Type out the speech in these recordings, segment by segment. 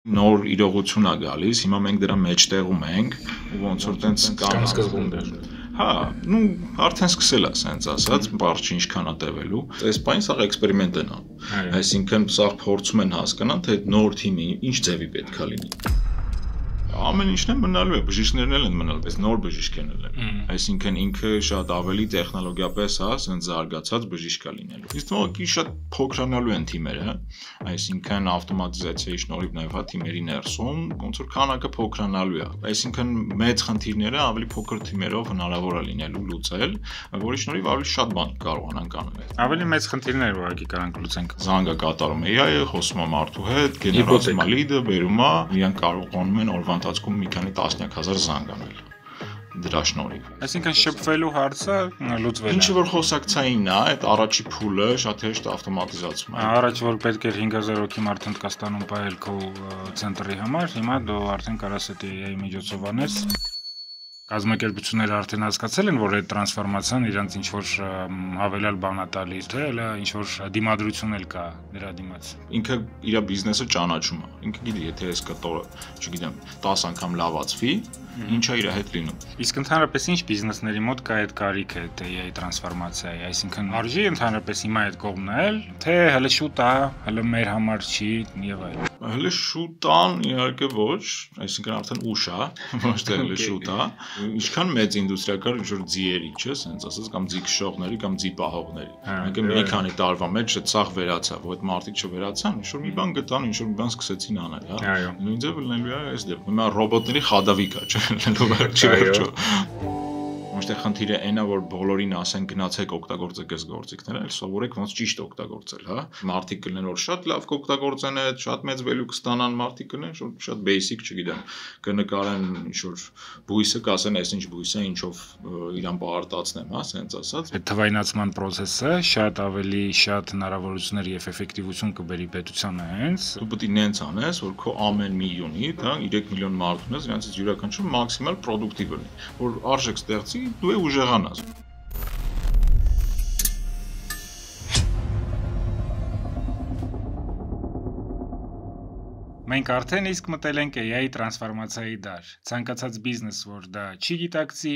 Նոր իրողություն է գալիս, հիմա մենք դրա մեջտեղում ենք ու ոնց որ տենց Կամ սկզբում դեռ։ Հա, ну, արդեն սկսել է, ասենց ասած, բարձ ինչքան է տևելու։ Այս բանը սա էքսպերիմենտ են անում։ Այսինքն սա փորձում են հասկանալ, թե նոր թիմի ինչ ձևի պետք է լինի։ Ամեն ինչն է մնալու է, բժիշկներն էլ են մնալու, բայց նոր բժիշկներն էլ են։ Այսինքն ինքը շատ ավելի տեխնոլոգիապես է, ասենց զարգացած բժիշկ է լինելու։ Իսկ ուղղակի շատ փոքրանալու են թիմերը, այսինքն ավտոմատիզացիայի շնորհիվ նաև հա թիմերի ներսում ոնց որ քանակը փոքրանալու է։ Այսինքն մեծ խնդիրները ավելի փոքր թիմերով հնարավոր է լինելու լուծել, որի շնորհիվ ավելի շատ բան կարողանանք անել։ Ավելի մեծ խնդիրներ ուղղակի կարանք լուծենք։ Զանգը կատարում է AI-ը, խոսում է մարդու հետ, գեներացում է լիդը, բերում է, իրենք կարողանում են օրվա ընթացքում մի քանի տասնյակ հազար զանգ անել դրա շնորհիվ։ Այսինքն շփվելու հարցը լուծվել է։ Ինչը որ խոսակցային է, այդ առաջի փուլը շատ հեշտ ավտոմատիզացում է։ Առաջ որ պետք էր 5000 հոգի մարդ Հնդկաստանում պահել քո ցենտրի համար, հիմա դու արդեն կարաս այդ AI միջոցով անես։ Կազմակերպությունները արդեն հասկացել են, որ այդ տրանսֆորմացիան իրանց ինչ որ հավելյալ բան է տալիս, թե հələ ինչ որ դիմադրություն էլ կա դրա դիմաց։ Ինքը իր բիզնեսը ճանաչում է։ Ինքը գիտի, եթե այս կտորը, չգիտեմ, 10 անգամ լավացվի, ինչա իր հետ լինում։ Իսկ ընդհանրապես ինչ բիզնեսների մոտ կա այդ կարիքը AI տրանսֆորմացիայի, այսինքն արժի ընդհանրապես հիմա այդ կողմն էլ, թե հələ շուտ է, հələ մեր համար չի եւ այլն։ Հələ շուտ ան իհարկե ոչ, այսինքն արդեն ուշ է, ոչ թե հələ շուտ է։ Ինչքան մեծ ինդուստրիա կար, ինչ որ ձիերի, չէ՞, ասենց ասած, կամ ձի քշողների կամ ձի պահողների։ Մենք մի քանի տարվա մեջ սաղ վերացավ, որ այդ մարդիկ չվերացան, ինչ որ մի բան գտան, ինչ որ մի բան սկսեցին անել, հա։ Նույն ձևը լինելու է այս դեպքում։ Հիմա ռոբոտների խադավիկ է, չէ՞, լինելու վերջի վերջո։ Ոստե խնդիրը այն է, որ բոլորին ասեն գնացեք օգտագործեք այս գործիքները, այլ սովորեք ոնց ճիշտ օգտագործել, հա։ Մարդիկ կլինեն որ շատ լավ կօգտագործեն այդ, շատ մեծ value կստանան, մարդիկ կլինեն որ շատ basic, չգիտեմ, կնկարեն ինչ որ բույսը, կասեն այս ինչ բույս է, ինչով իրան պարտացնեմ, հա, ասենց ասած։ Այդ թվայնացման process-ը շատ ավելի շատ հնարավորություններ եւ էֆեկտիվություն կբերի պետությանը հենց։ Դու պետք է նենց անես, որ քո ամեն մի յունիտ, հա, 3 միլիոն մարդ ունես, նրանցից յուրաքանչյուրը մաքսիմալ պրոդուկտիվ լինի, որ արժեք ստեղծի դու ուժեղանաս։ Մենք արդեն իսկ մտել ենք AI տրանսֆորմացիայի դար։ Ցանկացած բիզնես, որ դա չի գիտակցի,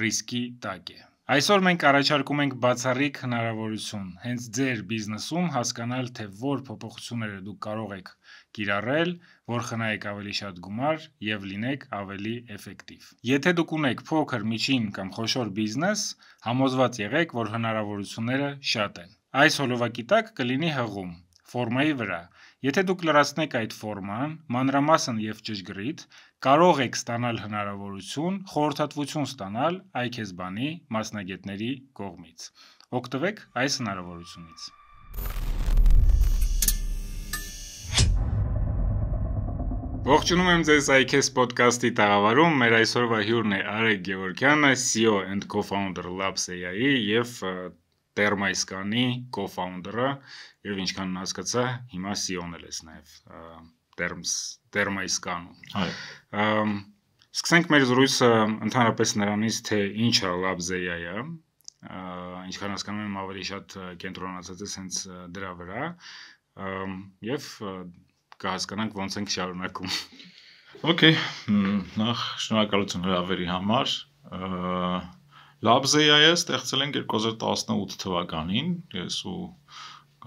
ռիսկի տակ է։ Այսօր մենք առաջարկում ենք բացառիկ հնարավորություն հենց ձեր բիզնեսում հասկանալ, թե որ փոփոխությունները դուք կարող եք կիրառել, որ խնայեք ավելի շատ գումար եւ լինեք ավելի էֆեկտիվ։ Եթե դուք ունեք փոքր, միջին կամ խոշոր բիզնես, համոզված եղեք, որ հնարավորությունները շատ են։ Այս հոլովակի տակ կլինի հղում ֆորմայի վրա։ Եթե դուք լրացնեք այդ ֆորման, մանրամասն եւ ճշգրիտ, կարող եք ստանալ հնարավորություն, խորհրդատվություն ստանալ iKESBAN-ի մասնագետների կողմից։ Օգտվեք այս հնարավորությունից։ Ողջունում եմ ձեզ iKES podcast-ի տաղավարում, մեր այսօրվա հյուրն է Արեգ Գևորգյանը, CEO and co-founder Labs AI-ի եւ Thermaiscan-ի co-founder-ը եւ ինչքան հասկացա, հիմա CEO-ն ես նաեւ Thermaiscan-ում։ Այո։ Սկսենք մեր զրույցը ընդհանրապես նրանից, թե ինչ է Labs AI-ը, ինչքան հասկանում եմ ավելի շատ կենտրոնացած է հենց դրա վրա, եւ կհասկանանք ոնց ենք շարունակում։ Okay, նախ շնորհակալություն հրավերի համար։ Labs AI-ը ստեղծել ենք 2018 թվականին, ես ու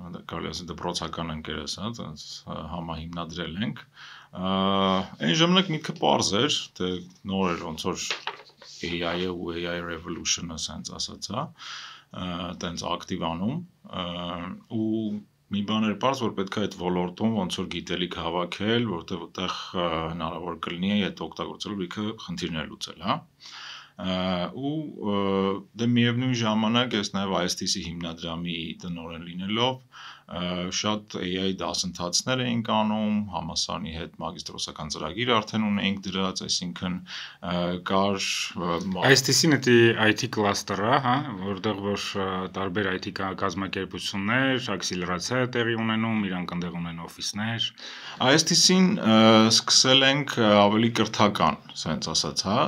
կարելի ասել դպրոցական ընկերս, հա, համահիմնադրել ենք։ Այն ժամանակ միտքը պարզ էր, թե նոր էր ոնց որ AI-ը ու AI revolution-ը ասենց ասած, հա, տենց ակտիվ անում ու մի բան էր պարզ, որ պետք է այդ ոլորտում ոնց որ գիտելիք հավաքել, որտեղ այդտեղ հնարավոր կլինի այդ օգտագործելու լիքը խնդիրներ լուծել, հա։ Ու դե միևնույն ժամանակ ես նաև ISTC հիմնադրամի տնօրեն լինելով շատ AI դասընթացներ էինք անում, համալսարանի հետ մագիստրոսական ծրագիր արդեն ունեինք դրած, այսինքն կար ISTC-ն էդի IT cluster-ը, հա, որտեղ որ տարբեր IT կազմակերպություններ, ակսելերացիա տեղի ունենում, իրանք այնտեղ ունեն օֆիսներ։ ISTC-ին սկսել ենք ավելի կրթական, ասենց ասած, հա,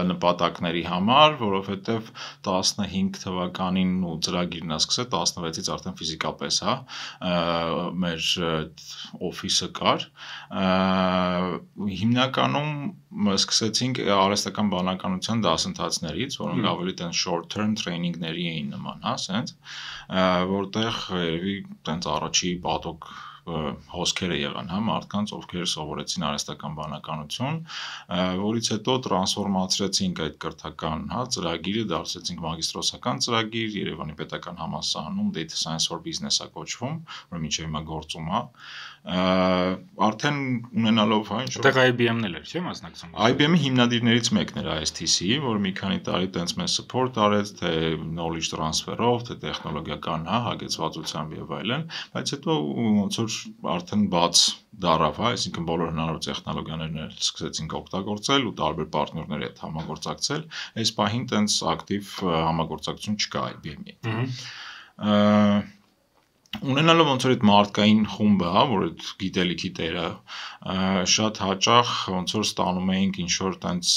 նպատակների համար, որովհետև 15 թվականին ու ծրագիրն է սկսել 16-ից արդեն ֆիզիկապես, հա, մեր օֆիսը կար, հիմնականում սկսեցինք արհեստական բանականության դասընթացներից, որոնք ավելի տենց short term training-ների էին նման, հա, սենց, որտեղ երևի տենց առաջի պատոկ հոսքերը եղան, հա, մարդկանց, ովքեր սովորեցին արհեստական բանականություն, որից հետո տրանսֆորմացրեցինք այդ կրթական, հա, ծրագիրը, դարձրեցինք մագիստրոսական ծրագիր, Երևանի պետական համալսարանում Data Science for Business-ա կոչվում, որը մինչև հիմա գործում է, արդեն ունենալով, հա, ինչ-որ Այդտեղ IBM-ն էլ էր, չէ՞, մասնակցում։ IBM-ի հիմնադիրներից մեկն էր ISTC-ի, որը մի քանի տարի տենց մեզ support արեց, թե knowledge transfer-ով, թե տեխնոլոգիական, հա, հագեցվածությամբ եւ այլն, բայց հետո ոնց որ արդեն բաց դարավ, հա, այսինքն բոլոր հնարավոր տեխնոլոգիաներն սկսեցինք օգտագործել ու տարբեր պարտներների հետ համագործակցել, այս պահին տենց ակտիվ համագործակցություն չկա IBM-ի։ Ունենալով ոնց որ այդ մարդկային խումբը, հա, որ այդ գիտելիքի տերը շատ հաճախ ոնց որ ստանում էինք ինչ որ տենց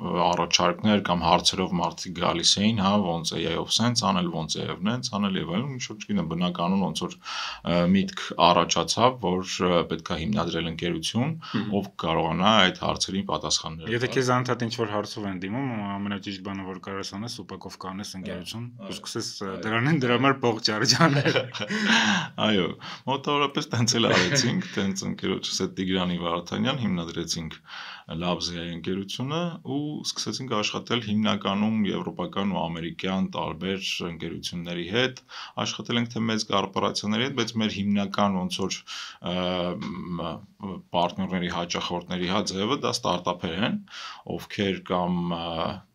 առաջարկներ կամ հարցերով մարդիկ գալիս էին, հա, ոնց AI-ով սենց անել, ոնց AI-ով նենց անել եւ այլն, ինչ որ չգիտեմ, բնականon ոնց որ միտք առաջացավ, որ պետքա հիմնադրել ընկերություն, ով կարողանա այդ հարցերին պատասխաններ։ Եթե քեզ անդադ ինչ որ հարցով են դիմում, ամենաճիշտ բանը որ կարաս անես, ուպակով կանես ընկերություն, ու սկսես դրանին դրա համար փող չարժանել։ Այո, մոտավորապես տենց էլ արեցինք, տենց ընկերոջս հետ Տիգրանի Վարդանյան հիմնադրեցինք Labs-ի ընկերությունը ու սկսեցինք աշխատել հիմնականում եվրոպական ու ամերիկյան տարբեր ընկերությունների հետ, աշխատել ենք թե մեծ կորպորացիաների հետ, բայց մեր հիմնական ոնց որ պարտներների հաճախորդների հա ձևը դա ստարտափեր են, ովքեր կամ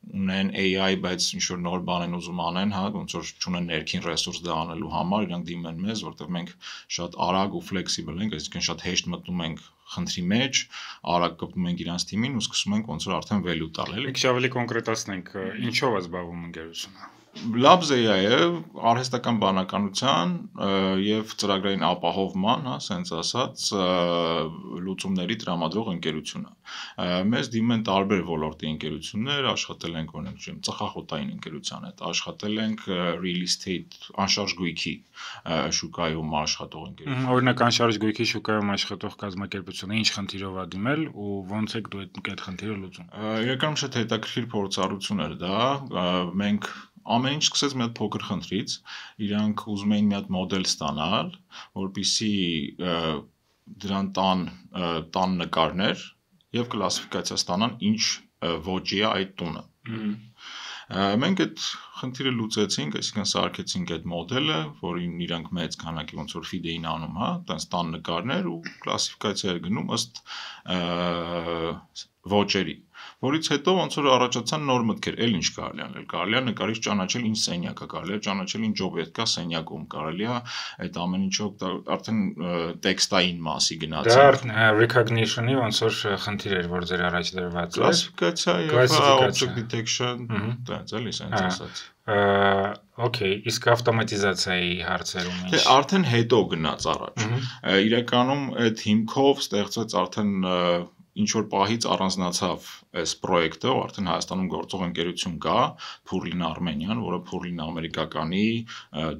ունեն AI, բայց ինչ որ նոր բան են ուզում անեն, հա, ոնց որ չունեն ներքին ռեսուրս դա անելու համար, իրանք դիմում են մեզ, որտեղ մենք շատ արագ ու ֆլեքսիբլ ենք, այսինքն շատ հեշտ մտնում ենք խնդրի մեջ, արագ կպնում ենք իրանց թիմին ու սկսում ենք ոնց որ արդեն value տալ, էլի։ Եկեք ավելի կոնկրետացնենք, ինչով է զբաղվում ընկերությունը։ Labs AI-ը արհեստական բանականության եւ ծրագրային ապահովման, հա, ասենց ասած, լուծումների տրամադրող ընկերություն է։ Մեզ դիմում են տարբեր ոլորտի ընկերություններ, աշխատել ենք օրինակ, ծխախոտային ընկերության հետ, աշխատել ենք real estate անշարժ գույքի շուկայում աշխատող ընկերություն։ Օրինակ անշարժ գույքի շուկայում աշխատող կազմակերպությունը ինչ խնդիրով է դիմել ու ոնց եք դու այդ խնդիրը լուծում։ Իրականում շատ հետաքրքիր փորձառություն էր դա, մենք ամեն ինչ սկսեց մի հատ փոքր խնդրից, իրանք ուզում էին մի հատ մոդել ստանալ, որպեսզի դրան տան նկարներ եւ կլասիֆիկացիա ստանան ինչ ոճի է այդ տունը։ Մենք այդ խնդիրը լուծեցինք, այսինքն սարքեցինք այդ մոդելը, որին իրանք մեծ քանակի ոնց որ feed էին անում, հա, տենց տան նկարներ ու կլասիֆիկացիա էր գնում ըստ ոճերի, որից հետո ոնց որ առաջացան նոր մտքեր, էլ ինչ կարելի անել, կարելի է նկարիչ ճանաչել ինչ սենյակ է, կարելի է ճանաչել ինչ օբյեկտ կա սենյակում, կարելի է այդ ամեն ինչը արդեն տեքստային մասի գնացինք։ Դա recognition-ի ոնց որ խնդիր էր, որ ձեր առաջ դրված էր։ Կլասիֆիկացիա եւ object detection, տենց էլի սենց ասած։ Okay, իսկ ավտոմատիզացիայի հարցերում ինչ։ Դե արդեն հետո գնաց առաջ։ Իրականում այդ հիմքով ստեղծվեց արդեն ինչ որ պահից առանձնացավ այս պրոյեկտը, արդեն Հայաստանում գործող ընկերություն կա, Purlin Armenian, որը Purlin ամերիկականի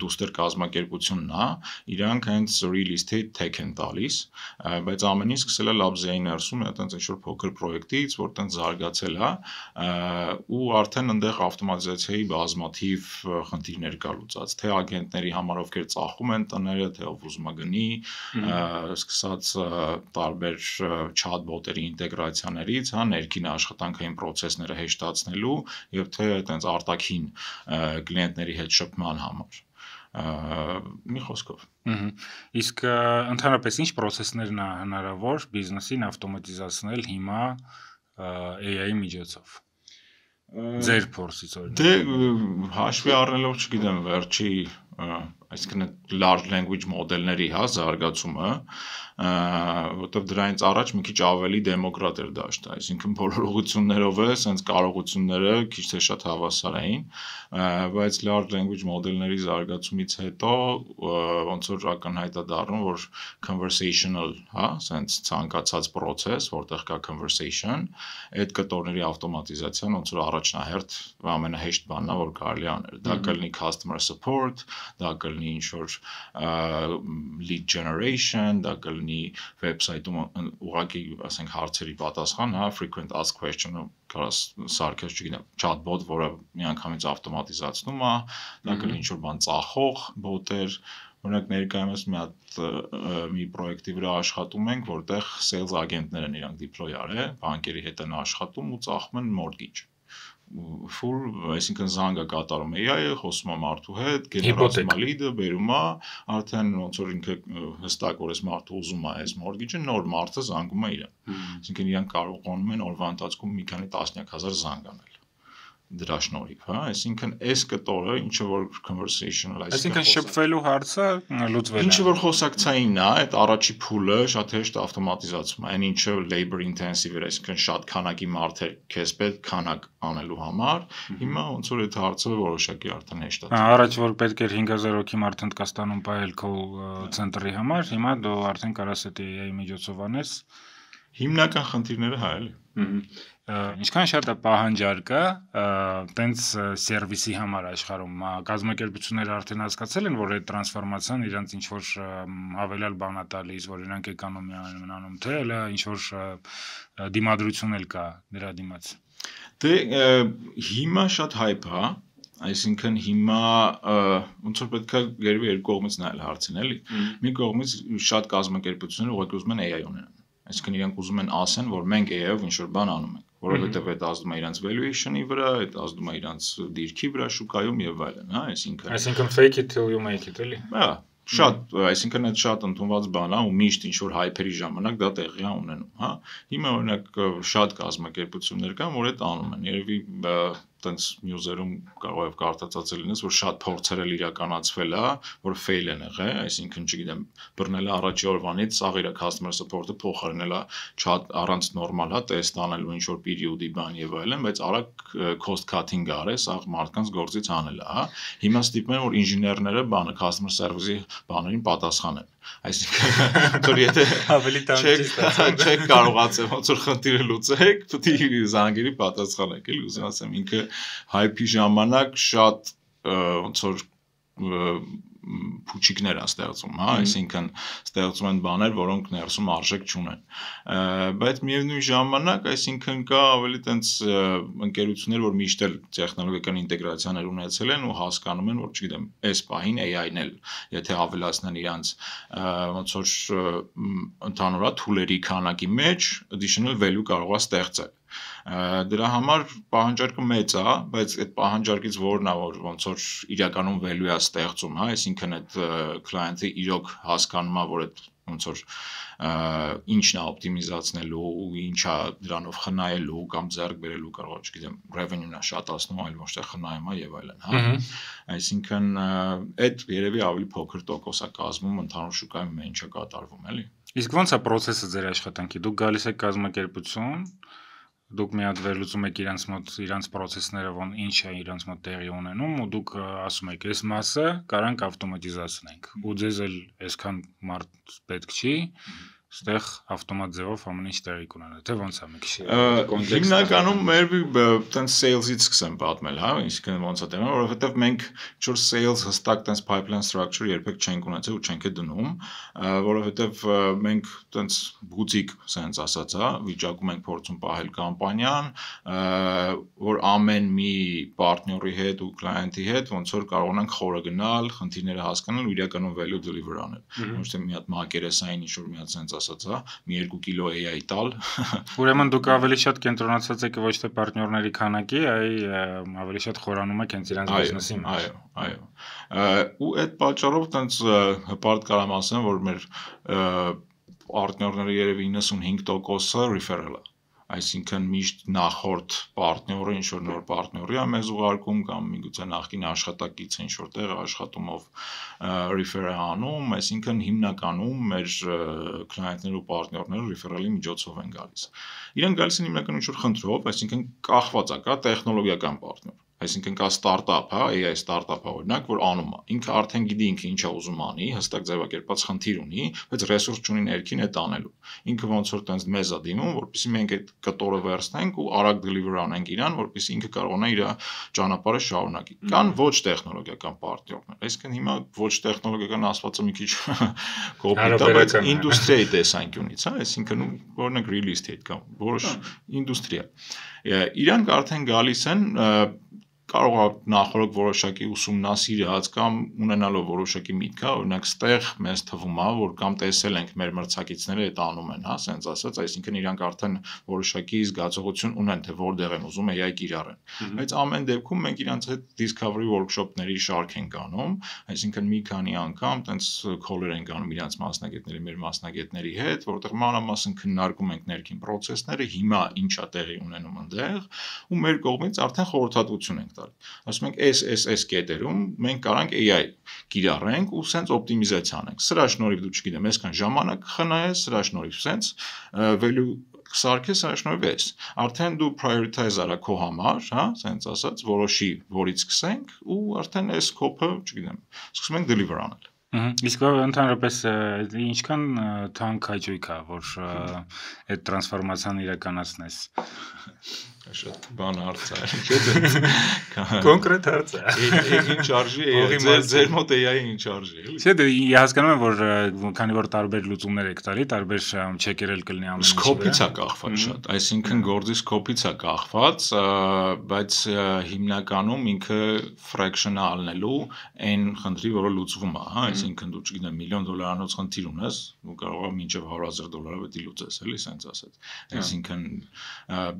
դուստր կազմակերպությունն է, իրանք հենց real estate tech են տալիս, բայց ամեն ինչ սկսել է Labs-ի ներսում, այտենց ինչ որ փոքր պրոյեկտից, որ տենց զարգացել է, ու արդեն այնտեղ ավտոմատիզացիայի բազմաթիվ խնդիրներ կա լուծած, թե ագենտների համար ովքեր ծախում են տները, թե ով ուզում է գնի, սկսած տարբեր chatbot-երի ինտեգրացիաներից, հա, ներքին աշխատանքային process-ները հեշտացնելու եւ թե այտենց արտաքին կլիենտների հետ շփման համար։ Մի խոսքով։ Իսկ ընդհանրապես ինչ process-ներն է հնարավոր բիզնեսին ավտոմատիզացնել հիմա AI-ի միջոցով։ Ձեր փորձից օրինակ։ Դե հաշվի առնելով, չգիտեմ, վերջի այսինքն large language մոդելների, հա, զարգացումը, որտեղ դրանից առաջ մի քիչ ավելի դեմոկրատ էր դաշտը, այսինքն բոլոր ուղղություններով է, sense կարողությունները քիչ թե շատ հավասար էին, բայց large language մոդելների զարգացումից հետո ոնց որ ակնհայտ է դառնում, որ conversational, հա, sense ցանկացած process, որտեղ կա conversation, այդ կտորների ավտոմատիզացիան ոնց որ առաջնահերթ ամենահեշտ բանն է, որ կարելի անել։ Դա կլինի customer support, դա կլինի կլինի ինչ-որ lead generation, դա կլինի website-ում ուղղակի, ասենք, հարցերի պատասխան, հա, frequent asked question-ը կարաս սարքես, չգիտեմ, chatbot, որը միանգամից ավտոմատիզացնում է, դա կլինի ինչ-որ բան ծախող բոտեր, օրինակ ներկայումս մի պրոյեկտի վրա աշխատում ենք, որտեղ sales agent-ներ են իրանք deploy արել, բանկերի հետ են աշխատում ու ծախում են mortgage։ Full, այսինքն զանգ է կատարում AI-ը, խոսում է մարդու հետ, գեներացում է lead-ը, բերում է, արդեն ոնց որ ինքը հստակ որ այս մարդը ուզում է այս mortgage-ը, նոր մարդը զանգում է իրեն։ Այսինքն իրանք կարողանում են օրվա ընթացքում մի քանի տասնյակ հազար զանգ անել դրա շնորհիվ, հա, այսինքն այս կտորը ինչը որ conversational, այսինքն շփվելու հարցը լուծվել է։ Ինչը որ խոսակցային է, այդ առաջի փուլը շատ հեշտ ավտոմատիզացվում է, այն ինչը labor intensive էր, այսինքն շատ քանակի մարդեր քեզ պետք քանակ անելու համար, հիմա ոնց որ այդ հարցը որոշակի արդեն հեշտ է։ Առաջ որ պետք էր 5000 հոգի մարդ Հնդկաստանում պահել call center-ի համար, հիմա դու արդեն կարաս այդ AI միջոցով անես։ Հիմնական խնդիրները հա էլի։ Ինչքան շատ է պահանջարկը, տենց սերվիսի համար աշխարհում կազմակերպությունները արդեն հասկացել են, որ այդ տրանսֆորմացիան իրանց ինչ որ հավելյալ բան է տալիս, որ իրանք էկոնոմիա են մնանում, թե հələ ինչ որ դիմադրություն էլ կա դրա դիմաց։ Դե հիմա շատ hype է, այսինքն հիմա ոնց որ պետք է երևի երկու կողմից նայել հարցին, էլի։ Մի կողմից շատ կազմակերպություններ ուղղակի ուզում են AI ունենան։ Այսինքն իրանք ուզում են ասեն, որ մենք AI-ով ինչ-որ բան անում ենք, որովհետև այդ ազդում է իրանց valuation-ի վրա, այդ ազդում է իրանց դիրքի վրա շուկայում եւ այլն, հա, այսինքն fake it till you make it, էլի։ Հա, շատ, այսինքն այդ շատ ընդունված բան է ու միշտ ինչ-որ hype-երի ժամանակ դա տեղի է ունենում, հա։ Հիմա օրինակ շատ կազմակերպություններ կան, որ այդ անում են, երևի տենց նյուզերում կարող է կարդացածը լինես, որ շատ փորձեր էլ իրականացվել է, որ fail են եղել, այսինքն չգիտեմ, բռնել առաջի օրվանից սաղ իր customer support-ը փոխարինել է շատ առանց նորմալ հա տեստ անելու ինչ որ period-ի բան եւ այլն, բայց արագ cost cutting արել, սաղ մարդկանց գործից անել է, հա։ Հիմա ստիպում են որ ինժեներները բանը customer service-ի բաներին պատասխանեն։ Այսինքն որ եթե ավելի տանջի չեք կարողացել ոնց որ խնդիրը լուծեք, պետք է զանգերի պատասխանեք, էլի ուզում ասեմ ինքը hype-ի ժամանակ շատ ոնց որ փուչիկներ է ստեղծում, հա, այսինքն ստեղծում են բաներ, որոնք ներսում արժեք չունեն։ Բայց միևնույն ժամանակ, այսինքն կա ավելի տենց ընկերություններ, որ միշտ էլ տեխնոլոգիական ինտեգրացիաներ ունեցել են ու հասկանում են, որ չգիտեմ, այս պահին AI-ն էլ, եթե ավելացնեն իրանց ոնց որ ընդհանուր թուլերի քանակի մեջ additional value կարող է ստեղծել։ Դրա համար պահանջարկը մեծ է, բայց այդ պահանջարկից որն է որ ոնց որ իրականում value է ստեղծում, հա, այսինքն այդ client-ը իրոք հասկանում է, որ այդ ոնց որ ինչն է օպտիմիզացնելու ու ինչա դրանով խնայելու կամ ձեռք բերելու կարող, չգիտեմ, revenue-ն է շատացնում, այլ ոչ թե խնայում է եւ այլն, հա։ Այսինքն այդ երևի ավելի փոքր տոկոս է կազմում ընդհանուր շուկայում ինչա կատարվում, էլի։ Իսկ ո՞նց է process-ը ձեր աշխատանքի։ Դուք գալիս եք կազմակերպություն, դուք մի հատ վերլուծում եք իրանց մոտ իրանց process-ները, ոնց ինչ է իրանց մոտ տեղի ունենում ու դուք ասում եք, այս մասը կարանք ավտոմատիզացնենք։ Ու ձեզ էլ այսքան մարդ պետք չի, ստեղ ավտոմատ ձևով ամեն ինչ տեղի կունենա, թե ոնց է մի քիչ։ Հիմնականում մեր տենց sales-ից սկսեմ պատմել, հա, իսկն ոնց է տեղ, որովհետև մենք ինչ-որ sales հստակ տենց pipeline structure երբեք չենք ունեցել ու չենք դնում, որովհետև մենք տենց բուտիկ sense ասած, հա, վիճակում ենք փորձում պահել կամպանիան, որ ամեն մի partner-ի հետ ու client-ի հետ ոնց որ կարողանանք խորը գնալ, խնդիրները հասկանալ ու իրականում value deliver անել։ Ոչ թե մի հատ մակերեսային ինչ-որ մի հատ sense ասած, հա, մի 2 կիլո AI տալ։ Ուրեմն դուք ավելի շատ կենտրոնացած եք ոչ թե պարտներների քանակի, այլ ավելի շատ խորանում եք հենց իրանց բիզնեսի մեջ։ Այո։ Ու այդ պատճառով տենց հպարտ կարամ ասեմ, որ մեր պարտներների երևի 95%-ը referral է։ Այսինքն միշտ նախորդ պարտները ինչ որ նոր պարտների է մեզ ուղարկում կամ միգուցե նախկին աշխատակիցը ինչ որ տեղ աշխատումով refer է անում, այսինքն հիմնականում մեր client-ները ու պարտներները referral-ի միջոցով են գալիս։ Իրենք գալիս են հիմնականում ինչ որ խնդրով, այսինքն կախված է կա տեխնոլոգիական պարտներ։ այսինքն կա ստարտափ, հա, AI ստարտափը օրինակ, որ անում է։ Ինքը արդեն գիտի ինքը ինչա ուզում անի, հստակ ձևակերպած խնդիր ունի, բայց ռեսուրս չունի ներքին այդ անելու։ Ինքը ոնց որ տենց մեզ է դիմում, որպեսզի մենք այդ կտորը վերցնենք ու արագ deliver անենք իրան, որպեսզի ինքը կարողանա իր ճանապարհը շարունակի։ Կան ոչ տեխնոլոգիական պարտներներ։ Այսինքն հիմա ոչ տեխնոլոգիական ասվածը մի քիչ կոպիտ է, բայց ինդուստրիայի տեսանկյունից, հա, այսինքն օրինակ real estate կամ որոշ ինդուստրիա։ Իրանք արդեն գալիս են կարող է նախորդ որոշակի ուսումնասիրած կամ ունենալով որոշակի միտք, օրինակ ստեղ մեզ թվում է, որ կամ տեսել ենք մեր մրցակիցները այդ անում են, հա, ասենց ասած, այսինքն իրանք արդեն որոշակի զգացողություն ունեն, թե որտեղ են ուզում AI կիրառեն։ Բայց ամեն դեպքում մենք իրանց հետ discovery workshop-ների շարք ենք անում, այսինքն մի քանի անգամ տենց call-եր ենք անում իրանց մասնագետների, մեր մասնագետների հետ, որտեղ մանրամասն քննարկում ենք ներքին process-ները, հիմա ինչա տեղի ունենում այնտեղ, ու մեր կողմից արդեն խորհրդատվություն ենք ասում ենք այս կետերում մենք կարանք AI կիրառենք ու սենց օպտիմիզացիա անենք։ Սրա շնորհիվ դու չգիտեմ, այսքան ժամանակ խնայես, սրա շնորհիվ սենց value սարքես, սրա շնորհիվ էս։ Արդեն դու prioritize արա քո համար, հա, սենց ասած, որոշի որից սկսենք ու արդեն այս scope-ը, չգիտեմ, սկսում ենք deliver անել։ Իսկ ընդհանրապես ինչքան թանկ հաճույք է, որ այդ տրանսֆորմացիան իրականացնես։ Շատ բան հարց է, չէ՞։ Կոնկրետ հարց է։ Ինչ արժի, ձեր մոտ AI ինչ արժի, էլի։ Չէ, դե հասկանում եմ, որ քանի որ տարբեր լուծումներ եք տալի, տարբեր չեկեր էլ կլինի ամեն ինչը։ Սկոպից է կախված շատ, այսինքն գործի սկոպից է կախված, բայց հիմնականում ինքը fraction-ը ալնելու այն խնդրի, որը լուծվում է, հա, այսինքն դու չգիտեմ $1 միլիոն խնդիր ունես, ու կարող է մինչև $100,000 պետք է լուծես, էլի, սենց ասած։ Այսինքն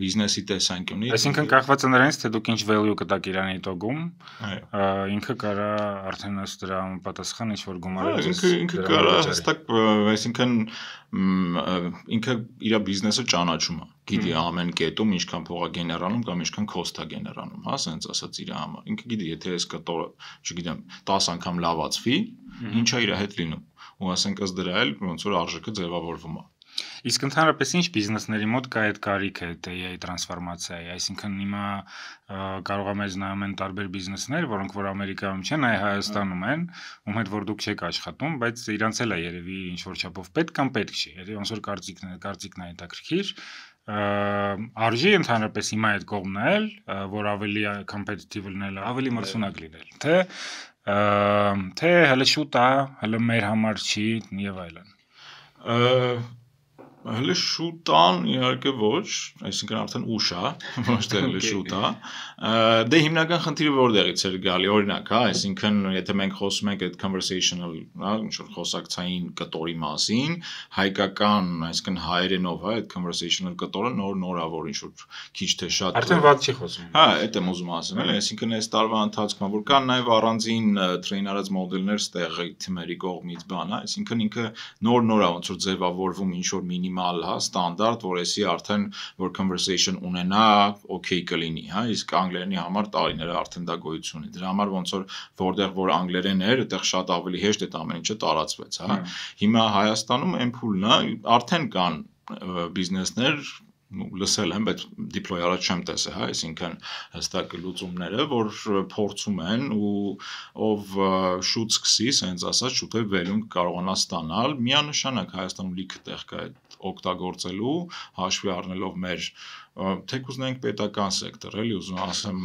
բիզնեսի տեսանկյունից։ Այսինքն կախված է նրանից, թե դուք ինչ value կտաք իրանի տոգում, ինքը կարա արդեն ըստ դրա պատասխան ինչ-որ գումարը ինքը կարա հստակ, այսինքն ինքը իր բիզնեսը ճանաչում է, գիտի ամեն կետում ինչքան փող է գեներանում կամ ինչքան cost է գեներանում, հա, ասենց ասած իր համար։ Ինքը գիտի, եթե այս կտորը, չգիտեմ, 10 անգամ լավացվի, ինչա իր հետ լինում։ Ու ասենք ըստ դրա էլ ոնց որ արժեքը ձևավորվում է։ Իսկ ընդհանրապես ինչ բիզնեսների մոտ կա այդ կարիքը AI տրանսֆորմացիայի, այսինքն հիմա կարող է մեզ նայում են տարբեր բիզնեսներ, որոնք որ Ամերիկայում չեն, այ Հայաստանում են, ում հետ որ դուք չեք աշխատում, բայց իրանց էլ է երևի ինչ որ չափով պետք կամ պետք չի, երևի ոնց որ կարծիքն է հետաքրքիր, արժի ընդհանրապես հիմա այդ կողմն էլ, որ ավելի competitive լինել, ավելի մրցունակ լինել, թե հələ շուտ է, հələ մեր համար չի եւ այլն։ Հələ շուտան իհարկե ոչ, այսինքն արդեն ուշ է, ոչ թե հələ շուտ է։ Դե հիմնական խնդիրը որտեղից էր գալի, օրինակ, հա, այսինքն եթե մենք խոսում ենք այդ conversational, հա, ինչ-որ խոսակցային կտորի մասին, հայկական, այսինքն հայերենով, հա, այդ conversational կտորը նոր է, որ ինչ-որ քիչ թե շատ արդեն վատ չի խոսում։ Հա, այդ եմ ուզում ասեմ, էլի, այսինքն այս տարվա ընթացքում, որ կան նաև առանձին տրեյնարած մոդելներ ստեղի թիմերի կողմից բան, հա, այսինքն ինքը նոր է ոնց որ ձևավորվում ինչ-որ մինիմալ, հա, ստանդարտ, որ էսի արդեն որ conversation ունենա, okay կլինի, հա, իսկ անգլերենի համար տարիները արդեն դա գոյություն ունի։ Դրա համար ոնց որ որտեղ որ անգլերեն էր, այդտեղ շատ ավելի հեշտ այդ ամեն ինչը տարածվեց, հա։ Հիմա Հայաստանում այն փուլն է, արդեն կան բիզնեսներ լսել եմ, բայց deploy արած չեմ տեսել, հա, այսինքն հստակ լուծումները, որ փորձում են ու ով շուտ սկսի, ասենց ասած, շուտ էլ value կարողանա ստանալ, միանշանակ Հայաստանում լիքը տեղ կա այդ օգտագործելու, հաշվի առնելով մեր թեկուզ նենք պետական սեկտոր, էլի ուզում ասեմ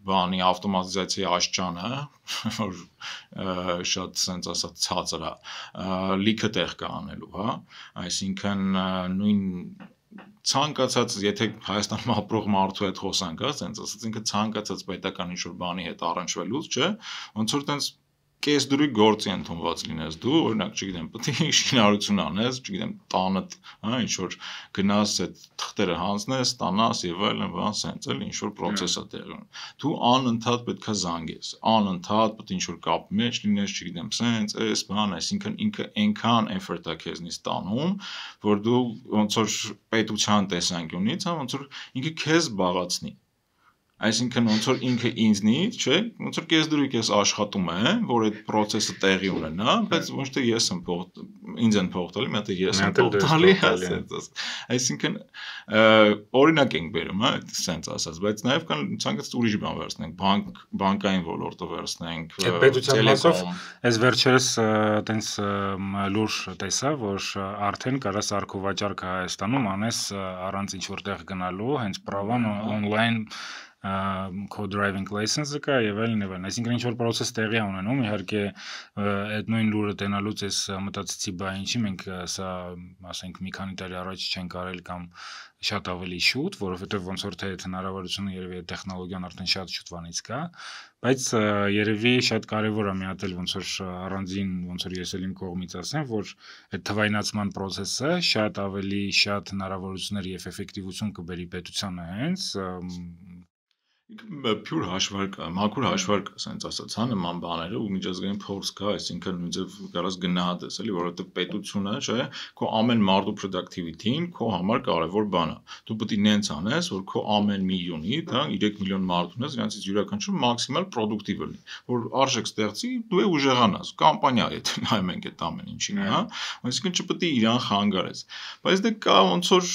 բանի ավտոմատիզացիայի աշճանը, որ շատ ասենց ասած ցածր է, լիքը տեղ կա անելու, հա, այսինքն նույն ցանկացած, եթե Հայաստանում ապրող մարդու հետ խոսանք, ասենց ասած ինքը ցանկացած պետական ինչ-որ բանի հետ առնչվելուց, չէ, ոնց որ տենց կես դուրի գործի ընդունված լինես դու, օրինակ, չգիտեմ, պետք է շինարարություն անես, չգիտեմ, տանդ, հա, ինչ որ գնաս այդ թղթերը հանձնես, ստանաս եւ այլն, բան սենց էլ ինչ որ process-ա տեղի ունի։ Դու անընդհատ պետք է զանգես, անընդհատ պետք է ինչ որ կապի մեջ լինես, չգիտեմ, սենց, այս բան, այսինքն ինքը այնքան effort է քեզնից տանում, որ դու ոնց որ պետության տեսանկյունից, հա, ոնց որ ինքը քեզ զբաղացնի։ Այսինքն ոնց որ ինքը ինձնից, չէ, ոնց որ կեսդրույք ես աշխատում է, որ այդ process-ը տեղի ունենա, բայց ոչ թե ես եմ ինձ են փող տալի, մենքը ես եմ փող տալի, ասես։ Այսինքն օրինակ ենք բերում, հա, այդպես ասած, բայց նաև կան ցանկացած ուրիշ բան վերցնենք, բանկային ոլորտը վերցնենք, այդ պետության մասով այս վերջերս այտենց լուր տեսա, որ արդեն կարա սարքովաճառք Հայաստանում անես առանց ինչ որտեղ գնալու, հենց պրավան on-line co-driving license-ը կա եւ այլն եւ այլն, այսինքն ինչ որ process տեղի է ունենում, իհարկե այդ նույն լուրը տենալուց ես մտածեցի, բա ինչի մենք սա, ասենք, մի քանի տարի առաջ չենք արել կամ շատ ավելի շուտ, որովհետեւ ոնց որ թե այդ հնարավորությունը երևի այդ տեխնոլոգիան արդեն շատ շուտվանից կա, բայց երևի շատ կարեւոր է միատել ոնց որ առանձին, ոնց որ ես էլ իմ կողմից ասեմ, որ այդ թվայնացման process-ը շատ ավելի շատ հնարավորություններ եւ էֆեկտիվություն կբերի պետությանը հենց Pure հաշվարկ, մաքուր հաշվարկ, ասենց ասած, հա, նման բաները ու միջազգային փորձ կա, այսինքն նույնպես կարաս գնահատես, էլի, որովհետեւ պետությունը, չէ, քո ամեն մարդու productivity-ին քո համար կարևոր բան է։ Դու պետք է նենց անես, որ քո ամեն մի unit, հա, 3 միլիոն մարդ ունես, իրancից յուրաքանչյուրը մաքսիմալ productive լինի, որ արժեք ստեղծի, դու է ուժեղանաս, կամպանիա է, եթե նայում ենք այդ ամեն ինչին, հա, այսինքն չպետք է իրան խանգարես։ Բայց դե կա ոնց որ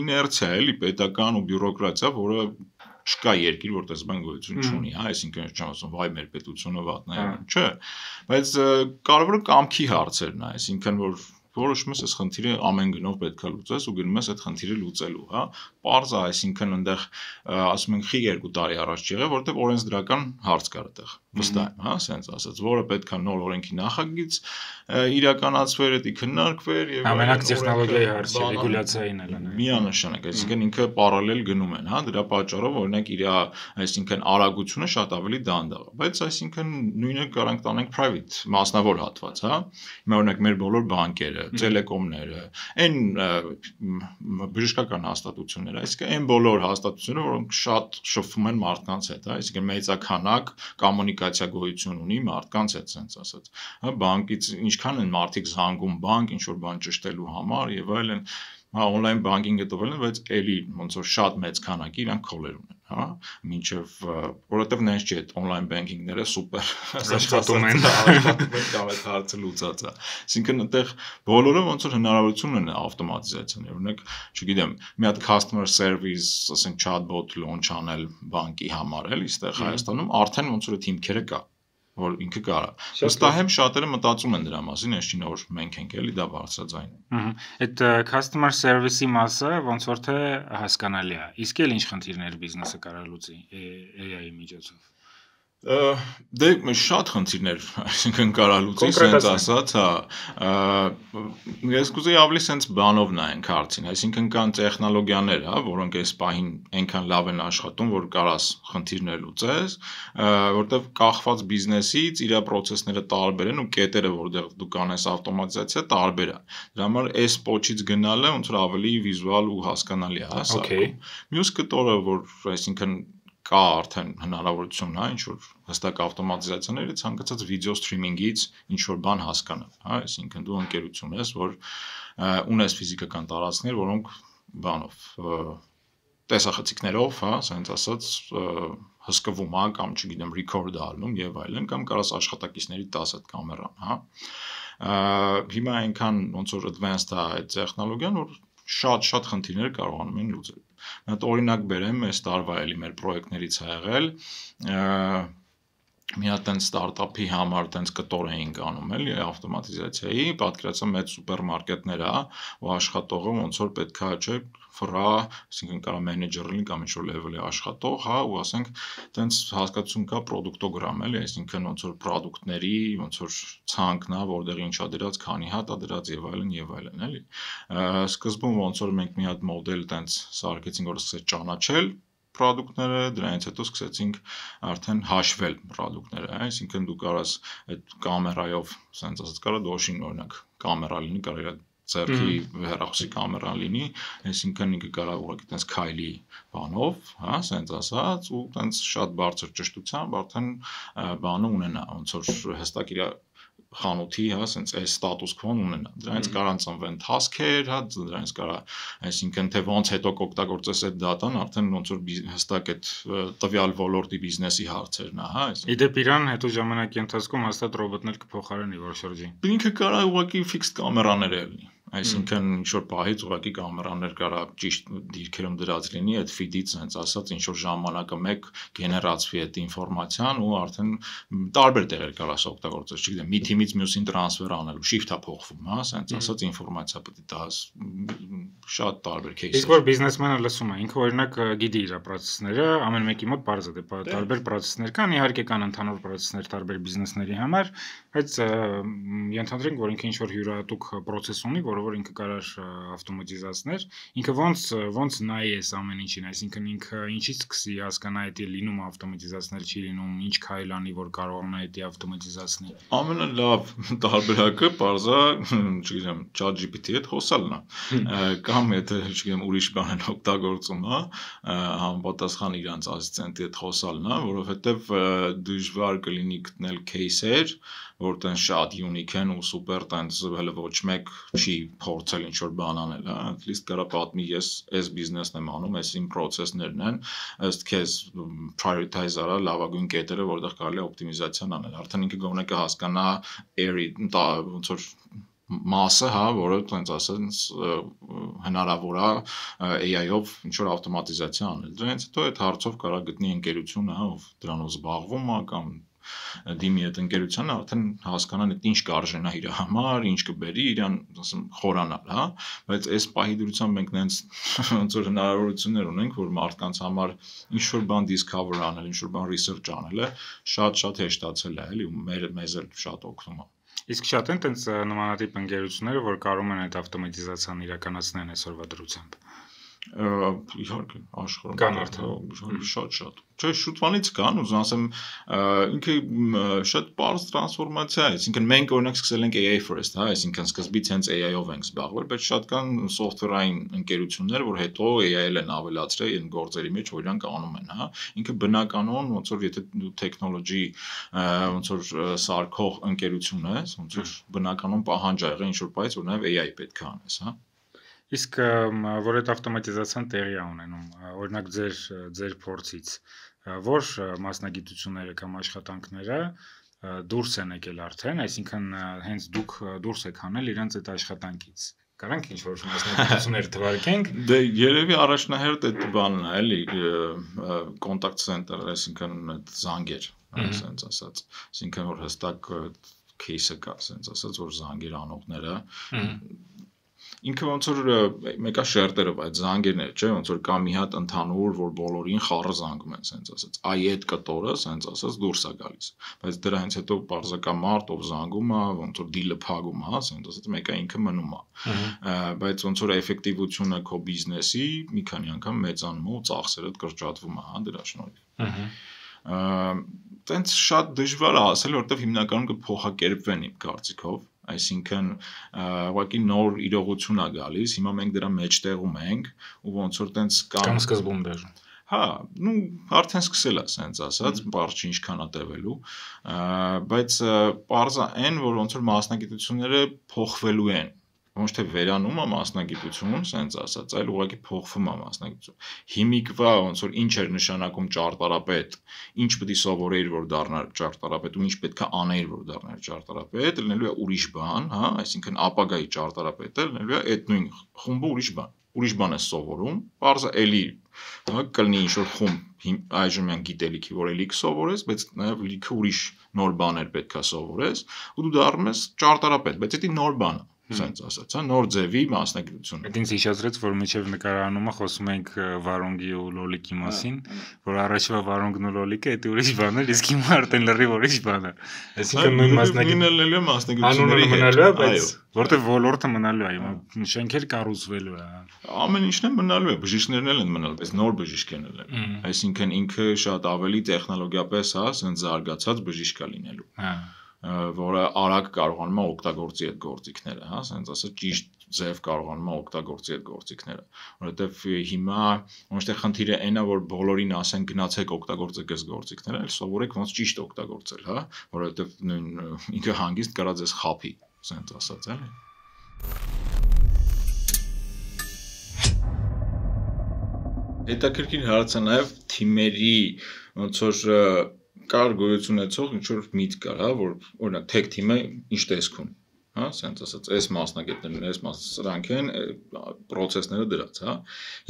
իներցիա, էլի, պետական ու բյուրոկրատիա, որը չկա երկիր, որտեղ բան գոյություն չունի, հա, այսինքն չեմ ասում, վայ, մեր պետությունը վատն է, չէ, բայց կարևորը կամքի հարցերն է, այսինքն որ որոշում ես այս խնդիրը ամեն գնով պետք է լուծես ու գնում ես այդ խնդիրը լուծելու, հա, պարզ է, այսինքն այնտեղ ասում ենք խի 2 տարի առաջ եղել, որտեղ օրենսդրական հարց կար այդտեղ, վստահ եմ, հա, ասենց ասած, որը պետք է նոր օրենքի նախագիծ իրականացվեր, դա քննարկվեր եւ ամենակ տեխնոլոգիայի հարցը, ռեգուլյացիային էլ է։ Միանշանակ, այսինքն ինքը պարալել գնում են, հա, դրա պատճառով օրինակ իր, այսինքն արագությունը շատ ավելի դանդաղ է, բայց այսինքն նույնը կարանք տանենք private, մասնավոր հատված, հա։ Հիմա օրինակ մեր բոլոր բանկերը, տելեկոմները, այն բժշկական հաստատությունները, այսինքն այն բոլոր հաստատությունները, որոնք շատ շփվում են մարդկանց հետ, հա, այսինքն մեծականակ կոմունիկացիա գոյություն ունի մարդկանց հետ, ասենց ասած։ Հա, բանկից ինչքան են մարդիկ զանգում բանկ, ինչ որ բան ճշտելու համար եւ այլն, հա, on-line banking-ը տվել են, բայց էլի ոնց որ շատ մեծ քանակի իրանք քոլեր ունեն, հա, մինչև որովհետեւ նենց չի այդ on-line banking-ները սուպեր աշխատում են, կամ այդ հարցը լուծած է։ Այսինքն այդտեղ բոլորը ոնց որ հնարավորություն ունեն ավտոմատիզացիաների, օրինակ, չգիտեմ, մի հատ customer service, ասենք chatbot launch անել բանկի համար, էլի, այստեղ Հայաստանում արդեն ոնց որ այդ հիմքերը կա որ ինքը կարա։ Վստահ եմ շատերը մտածում են դրա մասին, այս չինը որ մենք ենք էլի դա բարձրաձայն։ Այդ customer service-ի մասը ոնց որ թե հասկանալի է։ Իսկ էլ ինչ խնդիրներ բիզնեսը կարա լուծի AI-ի միջոցով։ Դե շատ խնդիրներ, այսինքն կարա լուծի, սենց ասած, հա, ես կուզեի ավելի սենց բանով նայենք հարցին, այսինքն կան տեխնոլոգիաներ, հա, որոնք այս պահին այնքան լավ են աշխատում, որ կարաս խնդիրներ լուծես, որտեղ կախված բիզնեսից իր process-ները տարբեր են ու կետերը, որտեղ դու կանես ավտոմատիզացիա, տարբեր է։ Դրա համար այս պոչից գնալը ոնց որ ավելի վիզուալ ու հասկանալի է, հա, սա։ Մյուս կտորը, որ այսինքն կա արդեն հնարավորություն, հա, ինչ որ հստակ ավտոմատիզացիաների ցանկացած վիդեո սթրիմինգից ինչ որ բան հասկանալ, հա, այսինքն դու ընկերություն ես, որ ունես ֆիզիկական տարածքներ, որոնք բանով տեսախցիկներով, հա, ասենց ասած հսկվում է կամ չգիտեմ record ալնում եւ այլն, կամ կարաս աշխատակիցների 10 հատ կամերան, հա։ Հիմա այնքան ոնց որ advanced է այդ տեխնոլոգիան, որ շատ խնդիրներ կարողանում են լուծել։ Մի հատ օրինակ բերեմ, այս տարվա էլի մեր պրոյեկտներից ա եղել, մի հատ տենց ստարտափի համար տենց կտոր էինք անում էլի ավտոմատիզացիայի, պատկերացա մեծ սուպերմարկետներ ա ու աշխատողը ոնց որ պետքա չէ ֆրա, այսինքն կարա մենեջեր լինի կամ ինչ-որ level-ի աշխատող, հա, ու ասենք տենց հասկացություն կա պրոդուկտոգրամ էլի, այսինքն ոնց որ պրոդուկտների, ոնց որ ցանկն է, որտեղ ինչա դրած, քանի հատ է դրած եւ այլն, էլի։ Սկզբում ոնց որ մենք մի հատ մոդել տենց սարքեցինք, որ սկսեց ճանաչել պրոդուկտները, դրանից հետո սկսեցինք արդեն հաշվել պրոդուկտները, այսինքն դու կարաս այդ կամերայով, ասենց ասած, կարա դոշին օրինակ կամերա լինի, կարա ձեռքի հեռախոսի կամերան լինի, այսինքն ինքը կարա ուղղակի տենց քայլի բանով, հա, ասենց ասած, ու տենց շատ բարձր ճշտությամբ արդեն բանը ունենա, ոնց որ հստակ իր խանութի, հա, ասենց այս ստատուս քվոն ունենա։ Դրանից կարան ծնվեն task-եր, հա, դրանից կարա, այսինքն թե ոնց հետո կօգտագործես այդ դատան, արդեն ոնց որ հստակ այդ տվյալ ոլորտի բիզնեսի հարցերն է, հա, Իդեպ իրան հետո ժամանակի ընթացքում հաստատ ռոբոտներ կփոխարինի որ շրջի։ Ինքը կարա ուղղակի ֆիքս կամերաներ լինի։ Այսինքն ինչ որ պահից ուղղակի կամերաներ կարա ճիշտ դիրքերում դրած լինի, այդ feed-ից հենց ասած ինչ որ ժամանակը մեկ գեներացվի այդ ինֆորմացիան ու արդեն տարբեր տեղեր կարաս օգտագործես, չգիտեմ, մի թիմից մյուսին տրանսֆեր անելու, shift-ա փոխվում, հա, հենց ասած ինֆորմացիա պետք է տաս շատ տարբեր case-եր։ Իսկ որ բիզնեսմենը լսում է, ինքը օրինակ գիտի իր process-ները, ամեն մեկի մոտ բարձ է, տարբեր process-ներ կան, իհարկե կան ընդհանուր process-ներ տարբեր բիզնեսների համար, բայց ենթադրենք, որ ինքը ինչ որ յուրահատուկ process ունի, որը որ ինքը կարող ավտոմատիզացներ, ինքը ոնց նայի է ամեն ինչին, այսինքն ինքը ինչից սկսի հասկանա դա լինում ավտոմատիզացնել չի լինում, ինչ քայլ անի, որ կարողանա դա ավտոմատիզացնել։ Ամենալավ տարբերակը բարձա, չգիտեմ, ChatGPT-ի հետ խոսալն է։ Կամ եթե, չգիտեմ, ուրիշ բան են օգտագործում, հա, համապատասխան իրանց ասիստենտի հետ խոսալն է, որովհետև դժվար կլինի գտնել case-եր, որ տեն շատ unique են ու սուպեր տենց հələ ոչ մեկ չի փորձել ինչ որ բան անել, հա, at least կարա պատմի ես այս բիզնեսն եմ անում, այս իմ process-ներն են, ըստ քեզ prioritize արա լավագույն կետերը, որտեղ կարելի է օպտիմիզացիան անել։ Արդեն ինքը գոնե կհասկանա ոնց որ մասը, հա, որը տենց ասած հնարավոր է AI-ով ինչ որ ավտոմատիզացիա անել։ Դրանից հետո այդ հարցով կարա գտնի ընկերությունը, հա, ով դրանով զբաղվում է կամ դիմի այդ ընկերությանը արդեն հասկանան այդ ինչ կարժենա իր համար, ինչ կբերի իրան, ասեմ, խորանալ, հա, բայց այս պահի դրությամբ մենք նենց ոնց որ հնարավորություններ ունենք, որ մարդկանց համար ինչ որ բան discover անել, ինչ որ բան research անելը շատ հեշտացել է, էլի, ու մեզ էլ շատ օգնում է։ Իսկ շատ են տենց նմանատիպ ընկերությունները, որ կարող են այդ ավտոմատիզացիան իրականացնել այսօրվա դրությամբ։ Իհարկե, աշխարհում կան արդեն շատ։ Չէ, շուտվանից կան, ուզում ասեմ, ինքը շատ բարձր տրանսֆորմացիա է, այսինքն մենք օրինակ սկսել ենք AI first, հա, այսինքն սկզբից հենց AI-ով ենք զբաղվել, բայց շատ կան software-ային ընկերություններ, որ հետո AI-ել են ավելացրել այն գործերի մեջ, որ իրանք անում են, հա։ Ինքը բնականon ոնց որ եթե դու technology ոնց որ սարքող ընկերություն ես, ոնց որ բնականon պահանջ ա եղել ինչ որ բայց որ նաև AI պետք է անես, հա։ Իսկ որ այդ ավտոմատիզացիան տեղի է ունենում, օրինակ ձեր փորձից, որ մասնագիտությունները կամ աշխատանքները դուրս են եկել արդեն, այսինքն հենց դուք դուրս եք հանել իրենց այդ աշխատանքից։ Կարանք ինչ որ մասնագիտություններ թվարկենք։ Դե երևի առաջնահերթ այդ բանն է, էլի, contact center, այսինքն այդ զանգեր, ասենց ասած, այսինքն որ հստակ case-ը կա, ասենց ասած, որ զանգեր անողները ինքը ոնց որ մեկա շերտերով այդ զանգերներ, չէ, ոնց որ կա մի հատ ընդհանուր, որ բոլորին խառը զանգում են, ասենց ասած։ Այ այդ կտորը, ասենց ասած, դուրս է գալիս։ Բայց դրանից հետո բարձակա մարդ, ով զանգում է, ոնց որ դիլը փակում է, ասենց ասած, մեկա ինքը մնում է։ Բայց ոնց որ էֆեկտիվությունը քո բիզնեսի մի քանի անգամ մեծանում ու ծախսերը կրճատվում է, հա, դրա շնորհիվ։ Տենց շատ դժվար է ասել, որովհետև հիմնականում կփոխակերպվեն իմ կարծիքով։ Այսինքն ուղղակի նոր իրողություն է գալիս, հիմա մենք դրա մեջտեղում ենք ու ոնց որ տենց կամ սկզբում դեռ։ Հա, նու արդեն սկսել է, ասենց ասած, բարձ ինչքան է տևելու, բայց պարզա այն, որ ոնց որ մասնագիտությունները փոխվելու են։ Ոչ թե վերանում է մասնագիտություն, ասենց ասած, այլ ուղղակի փոխվում է մասնագիտություն։ Հիմիկվա ոնց որ ինչ էր նշանակում ճարտարապետ, ինչ պետք է սովորեիր, որ դառնար ճարտարապետ ու ինչ պետք է անեիր, որ դառնար ճարտարապետ, լինելու է ուրիշ բան, հա, այսինքն ապագայի ճարտարապետը լինելու է այդ նույն խումբը ուրիշ բան է սովորում, բարձա էլի, հա, կլինի ինչ որ խումբ այժմյան գիտելիքի, որ էլի կսովորես, բայց նաև լիքը ուրիշ նոր բաներ պետք է սովորես, ու դու դառնում ես ճարտարապետ, բայց դա նոր բան է։ Սենց ասած, հա, նոր ձևի մասնագիտություն։ Այդ ինձ հիշեցրեց, որ միջև նկարանումը խոսում ենք վարունգի ու լոլիկի մասին, որ առաջվա վարունգն ու լոլիկը դա ուրիշ բան է, իսկ հիմա արդեն լրիվ ուրիշ բան է։ Այսինքն նույն մասնագիտությունների մնալու է, բայց որտեղ ոլորտը մնալու է, հիմա շենքեր կառուցվելու է։ Ամեն ինչն է մնալու է, բժիշկներն էլ են մնալու, բայց նոր բժիշկներ են։ Այսինքն ինքը շատ ավելի տեխնոլոգիապես, հա, սենց զարգացած բժիշկ է լինելու։ Հա որը արագ կարողանում է օգտագործի այդ գործիքները, հա, ասենց ասած ճիշտ ձև կարողանում է օգտագործի այդ գործիքները, որովհետև հիմա ոչ թե խնդիրը այն է, որ բոլորին ասեն գնացեք օգտագործեք այս գործիքները, այլ սովորեք ոնց ճիշտ օգտագործել, հա, որովհետև ինքը հանգիստ կարա ձեզ խափի, ասենց ասած, էլի։ Հետաքրքիր հարց է նաև թիմերի ոնց որ կար գոյություն ունեցող ինչ որ միտք կար, հա, որ օրինակ tech թիմը ինչ տեսք ունի, հա, ասենց ասած, այս մասնագետներն, այս սրանք են, process-ները դրած, հա։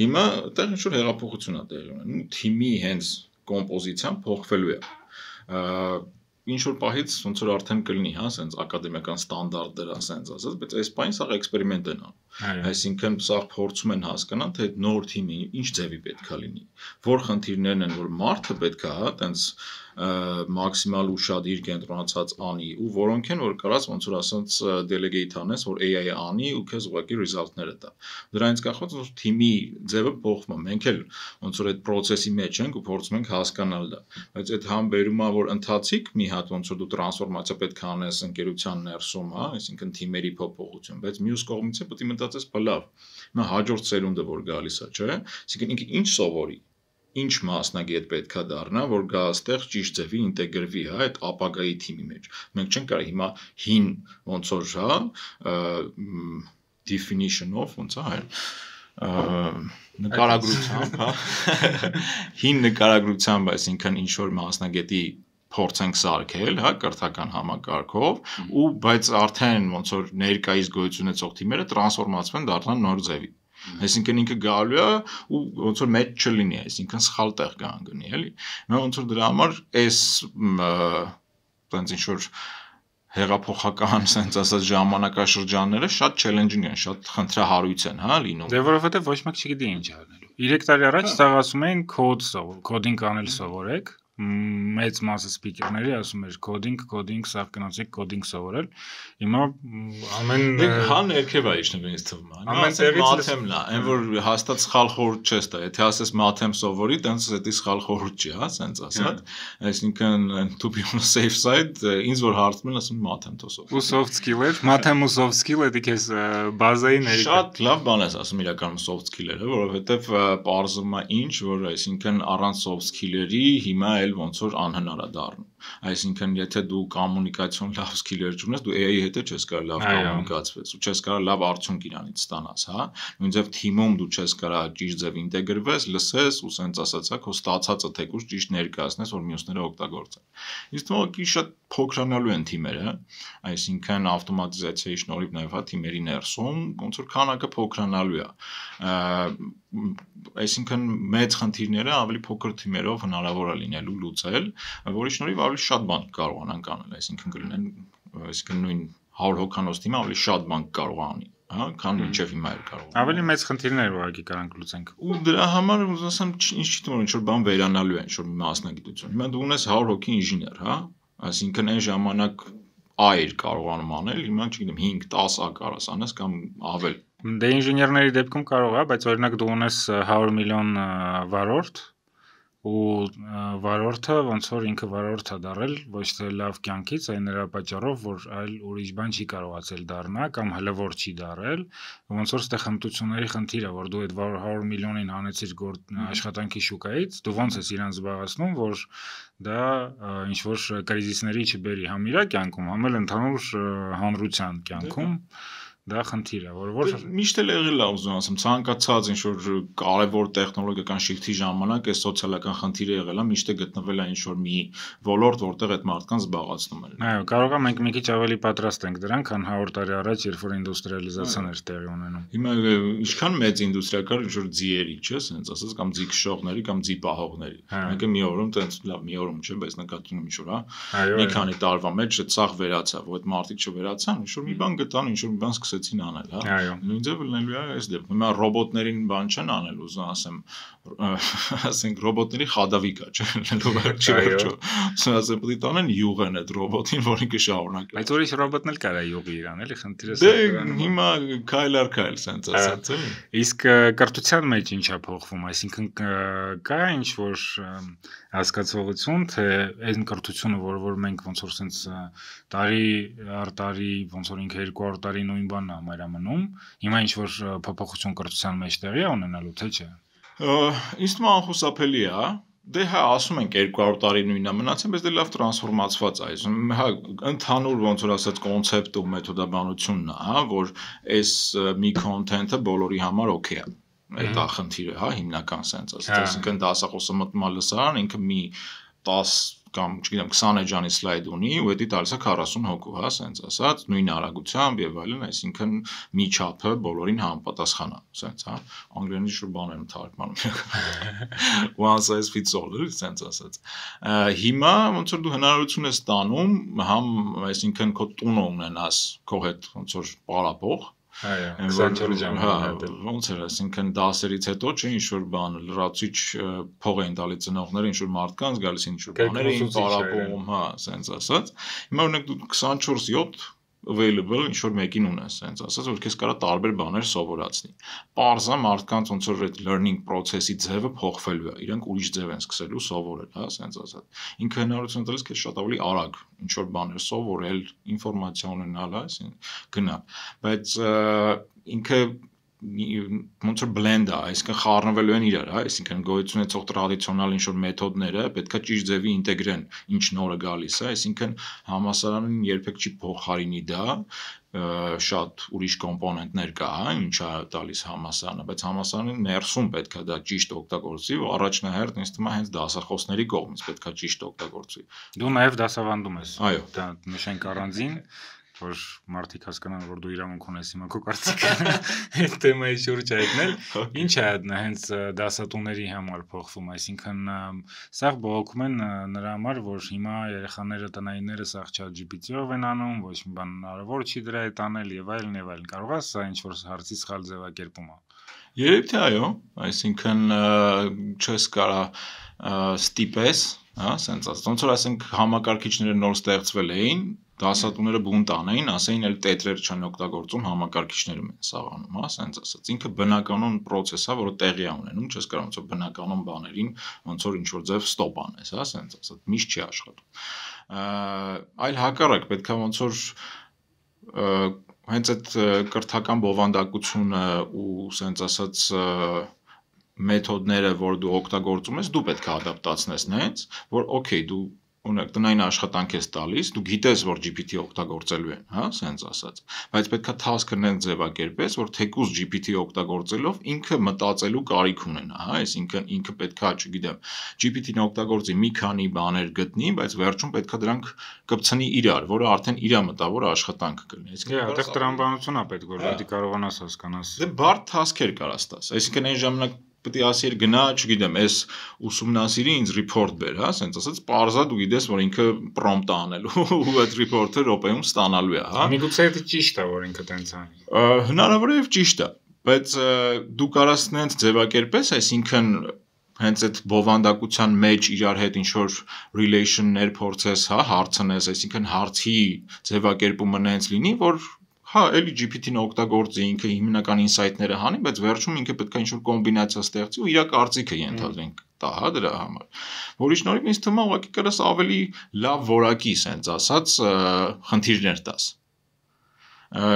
Հիմա այդտեղ ինչ որ հեղափոխություն է տեղի ունենում, թիմի հենց կոմպոզիցիան փոխվելու է։ Ինչ որ պահից ոնց որ արդեն կլինի, հա, ասենց ակադեմիական ստանդարտներ, ասենց ասած, բայց այս պահին սա էքսպերիմենտ են անում։ Այսինքն սա փորձում են հասկանալ, թե նոր թիմի ինչ ձևի պետք է լինի, որ խնդիրներն են, որ մարդը պետք է, հա, տենց մաքսիմալ ուշադիր կենտրոնացած անի ու որոնք են որ կարած ոնց որ ասած delegate անես որ AI-ը անի ու քեզ ուղղակի result-ները տա դրանից կախված որ թիմի ձևը փոխվում է մենք էլ ոնց որ այդ process-ի մեջ ենք ու փորձում ենք հասկանալ դա բայց այդ համբերում է որ ընթացիկ մի հատ ոնց որ դու տրանսֆորմացիա պետք է անես ընկերության ներսում հա այսինքն թիմերի փոփոխություն բայց մյուս կողմից պետք է մտածես լավ հիմա հաջորդ սերունդը որ գալիս է չէ այսինքն ինքը ինչ սովորի ինչ մասնագետ պետք է դառնա, որ գա այստեղ ճիշտ ձևի ինտեգրվի, հա, այդ ապագայի թիմի մեջ։ Մենք չենք կարող հիմա հին ոնց որ, հա, definition of ոնց է, նկարագրությամբ, հա, հին նկարագրությամբ, այսինքն ինչ որ մասնագետի փորձենք սարքել, հա, կրթական համակարգով, ու բայց արդեն ոնց որ ներկայիս գոյություն ունեցող թիմերը տրանսֆորմացվում են դառնան նոր ձևի։ Այսինքն ինքը գալու է ու ոնց որ մեջ չլինի, այսինքն սխալ տեղ կանգնի, էլի։ Նա ոնց որ դրա համար այս տենց ինչ որ հեղափոխական sense ասած ժամանակաշրջանները շատ challenging են, շատ խնդրահարույց են, հա, լինում։ Դե որովհետև ոչ մեկ չգիտի ինչ անելու։ 3 տարի առաջ ցավ ասում էին կոդինգ անել սովորեք։ Մեծ մասը սպիկերների ասում էր կոդինգ, սավ գնացեք կոդինգ սովորել։ Հիմա ամեն հա ներքև է իջնում ինձ թվում է։ Ամեն տեղից մաթեմն է, այն որ հաստատ սխալ խորհուրդ չես տա։ Եթե ասես մաթեմ սովորի, տենց էդի սխալ խորհուրդ չի, հա, սենց ասած։ Այսինքն to be on the safe side, ինձ որ հարցնում են, ասում մաթեմ թո սովոր։ Ու soft skill-եր, մաթեմ ու soft skill-ը դի քեզ բազայի ներկա։ Շատ լավ բան ես ասում իրականում soft skill-երը, որովհետև պարզվում է ինչ, որ այսինքն առանց soft skill-երի հիմա էլ ոնց որ անհնար է դառնում։ Այսինքն եթե դու կոմունիկացիոն լավ սկիլեր չունես, դու AI-ի հետ չես կարող լավ կոմունիկացվես, ու չես կարող լավ արդյունք իրանից ստանաս, հա։ Նույնիսկ թիմում դու չես կարող ճիշտ ձև ինտեգրվես, լսես ու սենց ասածա քո ստացածը թեկուզ ճիշտ ներկայացնես, որ մյուսները օգտագործեն։ Իսկ թողոքի շատ փոքրանալու են թիմերը, այսինքն ավտոմատիզացիայի շնորհիվ նաև հա թիմերի ներսում ոնց որ քանակը փոքրանալու է։ Այսինքն մեծ խնդիրները ավելի փոքր թիմերով հնարավոր է լինելու լուծել, որի շնորհիվ ավելի շատ բան կարողանանք անել, այսինքն կլինեն, այսինքն նույն 100 հոգանոց թիմը ավելի շատ բան կարող անի, հա, քան մինչև հիմա էր կարող։ Ավելի մեծ խնդիրներ ուղղակի կարանք լուծենք։ Ու դրա համար ուզում ասեմ, ինչ չգիտեմ, ինչ որ բան վերանալու է, ինչ որ մասնագիտություն։ Հիմա դու ունես 100 հոգի ինժեներ, հա, այսինքն այն ժամանակ այր կարողանում անել, հիմա չգիտեմ 5-10 կարաս անես կամ ավել։ Դե ինժեներների դեպքում կարող է, բայց օրինակ դու ունես 100 միլիոն վարորդ ու վարորդը ոնց որ ինքը վարորդ է դարել ոչ թե լավ կյանքից, այն նրա պատճառով, որ այլ ուրիշ բան չի կարողացել դառնա կամ հլվոր չի դարել, ոնց որ ստեղ հմտությունների խնդիր է, որ դու այդ 100 միլիոնին հանեցիր աշխատանքի շուկայից, դու ոնց ես իրան զբաղեցնում, որ դա ինչ որ կրիզիսների չբերի համ իր կյանքում, համ էլ ընդհանուր հանրության կյանքում դա խնդիր է, որ միշտ էլ եղել է ուզում ասեմ, ցանկացած ինչ որ կարևոր տեխնոլոգիական շիֆթի ժամանակ այս սոցիալական խնդիրը եղել է, միշտ է գտնվել է ինչ որ մի ոլորտ, որտեղ այդ մարդկանց զբաղացնում էր։ Այո, կարող է մենք մի քիչ ավելի պատրաստ ենք դրան, քան 100 տարի առաջ, երբ որ ինդուստրիալիզացիան էր տեղի ունենում։ Հիմա ինչքան մեծ ինդուստրիա կար, ինչ որ ձիերի, չէ՞, ասենց ասած կամ ձի քշողների կամ ձի պահողների։ Մեկը մի օրում տենց լավ, մի օրում չէ, բայց նկատում եմ ինչ որ, հա։ Մի քանի տարվա մեջ սաղ վերացավ, որ այդ մարդիկ չվերացան, ինչ որ մի բան գտան, ինչ որ մի բան սկսեցին անել, հա։ Այո։ Նույն ձևը լինելու է այս դեպքում։ Հիմա ռոբոտներին բան չեն անել, ուզում ասեմ, ասենք ռոբոտների խադավի կա, չէ՞, լինելու վերջի վերջո։ Ասեմ, պետք է տանեն յուղեն այդ ռոբոտին, որին կշարունակի։ Բայց ուրիշ ռոբոտն էլ կարա յուղի իրան, էլի խնդիրը Դե հիմա քայլ առ քայլ sense ասած էլի։ Իսկ կրթության մեջ ինչա փոխվում, այսինքն կա ինչ որ հասկացողություն, թե այն կրթությունը, որ մենք ոնց որ sense տարի առ տարի ոնց որ ինքը 200 տարի նույն բանն է համարամնում, հիմա ինչ որ փոփոխություն կրթության մեջ տեղի է ունենալու, թե չէ։ Ինձ թվում է անխուսափելի է, դե հա ասում ենք 200 տարի նույնն է մնացել, բայց դե լավ տրանսֆորմացված է, այսինքն հա ընդհանուր ոնց որ ասած կոնցեպտը ու մեթոդաբանությունն է, հա, որ այս մի content-ը բոլորի համար օքեյ է։ Այդ է խնդիրը, հա, հիմնական sense ասած, այսինքն դասախոսը մտնում է լսարան, ինքը մի 10 կամ չգիտեմ 20 էջանի սլայդ ունի ու դա տալիս է 40 հոգու, հա, sense ասած, նույն արագությամբ եւ այլն, այսինքն մի չափը բոլորին համապատասխան է, sense, հա, անգլերենի շուտ բաներ եմ թարգմանում։ One size fits all, sense ասած։ Հիմա ոնց որ դու հնարավորություն ես ստանում, համ այսինքն քո տունը ունենաս քո հետ ոնց որ պարապող Այո, 24 ժամ ոնց էր, այսինքն դասերից հետո չէ ինչ որ բան լրացիչ փող էին տալի ծնողները ինչ որ մարդկանց գալիս ինչ որ բաներ էին պարապում, հա, sense ասած։ Հիմա օրինակ դու 24/7 available ինչ որ մեկին ունես, sense ասած, որ քեզ կարա տարբեր բաներ սովորացնի։ Պարզա մարդկանց ոնց որ այդ learning process-ի ձևը փոխվելու է, իրենք ուրիշ ձև են սկսելու սովորել, հա, sense ասած։ Ինքը հնարավորություն տալիս քեզ շատ ավելի արագ ինչ որ բաներ սովորել, ինֆորմացիա ունենալ, այսինքն գնալ։ Բայց ինքը ոնց որ blend է, այսինքն խառնվելու են իրար, հա, այսինքն գոյություն ունեցող տրադիցիոնալ ինչ որ մեթոդները պետքա ճիշտ ձևի ինտեգրեն, ինչ նորը գալիս է, այսինքն համալսարանին երբեք չի փոխարինի դա, շատ ուրիշ կոմպոնենտներ կա, հա, ինչ է տալիս համալսարանը, բայց համալսարանի ներսում պետքա դա ճիշտ օգտագործվի, ու առաջնահերթ ինձ թվում է հենց դասախոսների կողմից պետքա ճիշտ օգտագործվի։ Դու նաև դասավանդում ես։ Այո։ Դա նշենք առանձին, որ մարդիկ հասկանան, որ դու իրավունք ունես հիմա քո կարծիքը այդ թեմայի շուրջ հայտնել։ Ինչ է հենց դասատուների համար փոխվում, այսինքն սաղ բողոքում են նրա համար, որ հիմա երեխաները տնայինները սաղ ChatGPT-ով են անում, ոչ մի բան հնարավոր չի դրա հետ անել եւ այլն եւ այլն։ Կարող է սա ինչ որ հարցի սխալ ձևակերպում է։ Երևի թե այո, այսինքն չես կարա ստիպես, հա, sense ասած, ոնց որ ասենք համակարգիչները նոր ստեղծվել էին, դասատուները բունտ անեին, ասեին էլ տետրեր չեն օգտագործում համակարգիչներում են սաղանում, հա, sense ասած, ինքը բնականon process է, որը տեղի է ունենում, չես կարող ոնց որ բնականon բաներին ոնց որ ինչ որ ձև ստոպ անես, հա, sense ասած, միշտ չի աշխատում։ Այլ հակառակ պետքա ոնց որ հենց այդ կրթական բովանդակությունը ու sense ասած մեթոդները, որ դու օգտագործում ես, դու պետք է ադապտացնես նենց, որ օքեյ, դու օրինակ տնային աշխատանք ես տալիս, դու գիտես, որ GPT օգտագործելու են, հա, sense ասած, բայց պետքա task-ը նենց ձևակերպես, որ թեկուզ GPT օգտագործելով ինքը մտածելու կարիք ունենա, հա, այսինքն ինքը պետքա, չգիտեմ, GPT-ն օգտագործի մի քանի բաներ գտնի, բայց վերջում պետքա դրանք կպցնի իրար, որը արդեն իր մտավոր աշխատանք կլինի։ Այսինքն այդտեղ տրամաբանություն է պետք, որ դու կարողանաս հասկանաս։ Դե բարդ task-եր կարաս տաս, այսինքն այն ժամանակ պետք է ասիր գնա, չգիտեմ, այս ուսումնասիրի ինձ report բեր, հա, sense ասած, պարզա դու գիտես, որ ինքը prompt է անելու ու այդ report-ը րոպեում ստանալու է, հա։ Միգուցե դա ճիշտ է, որ ինքը տենց անի։ Հնարավոր է եւ ճիշտ է, բայց դու կարաս նենց ձևակերպես, այսինքն հենց այդ բովանդակության մեջ իրար հետ ինչ որ relation-ներ փորձես, հա, հարցնես, այսինքն հարցի ձևակերպումը նենց լինի, որ հա, էլի GPT-ն օգտագործի, ինքը հիմնական ինսայթները հանի, բայց վերջում ինքը պետք է ինչ-որ կոմբինացիա ստեղծի ու իր կարծիքը ենթադրենք տա, հա, դրա համար։ Որի շնորհիվ ինձ թվում է ուղղակի կարաս ավելի լավ որակի, sense ասած, խնդիրներ տաս։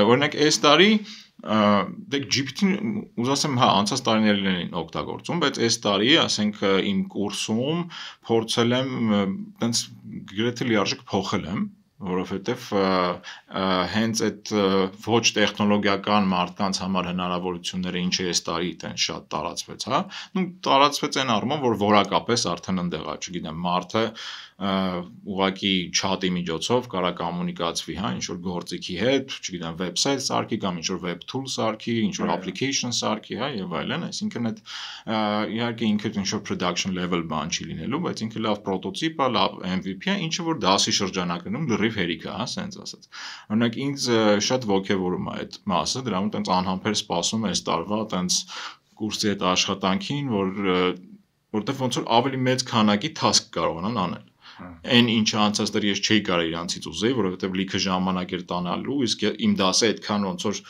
Օրինակ, այս տարի դե GPT-ն ուզասեմ, հա, անցած տարիներին են օգտագործում, բայց այս տարի, ասենք, իմ կուրսում փորձել եմ, տենց գրեթե լիարժեք փոխել եմ, որովհետև հենց այդ ոչ տեխնոլոգիական մարդկանց համար հնարավորությունները ինչը այս տարի այդեն շատ տարածվեց, հա, ու տարածվեց այն առումով, որ որակապես արդեն ընդեղ է, չգիտեմ, մարդը ուղղակի chat-ի միջոցով կարա կոմունիկացվի, հա, ինչ որ գործիքի հետ, չգիտեմ, website սարքի կամ ինչ որ web tool սարքի, ինչ որ application սարքի, հա, եւ այլն, այսինքն այդ իհարկե ինքը ինչ որ production level բան չի լինելու, բայց ինքը լավ պրոտոտիպ է, լավ MVP է, ինչը որ դասի շրջանակներում լրիվ հերիք է, հա, սենց ասած։ Օրինակ ինձ շատ ոգևորում է այդ մասը, դրանում տենց անհամբեր սպասում այս տարվա տենց կուրսի այդ աշխատանքին, որտեղ ոնց որ ավելի մեծ քանակի task կարողանան անել։ Այն ինչը անցած դեռ ես չէի կարող իրանցից ուզեի, որովհետև լիքը ժամանակ էր տանալու, իսկ իմ դասը այդքան ոնց որ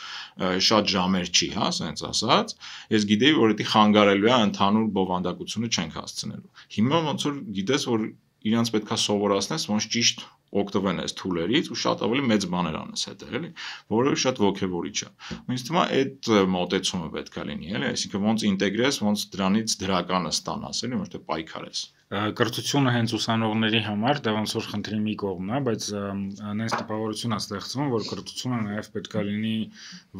շատ ժամեր չի, հա, ասենց ասած։ Ես գիտեի, որ դա խանգարելու է ընդհանուր բովանդակությունը չենք հասցնելու։ Հիմա ոնց որ գիտես, որ իրանց պետքա սովորացնես, ոնց ճիշտ օգտվեն այս թուլերից ու շատ ավելի մեծ բաներ անես հետը, էլի, որը շատ ոգևորիչ է։ Ինձ թվում է այդ մոտեցումը պետքա լինի, էլի, այսինքն ոնց ինտեգրես, ոնց դրանից դրականը ստանաս, էլի, ոչ թե պայքարես։ Կրթությունը հենց ուսանողների համար դա ոնց որ խնդրի մի կողմն է, բայց այնպես տպավորություն է ստեղծվում, որ կրթությունը նաև պետք է լինի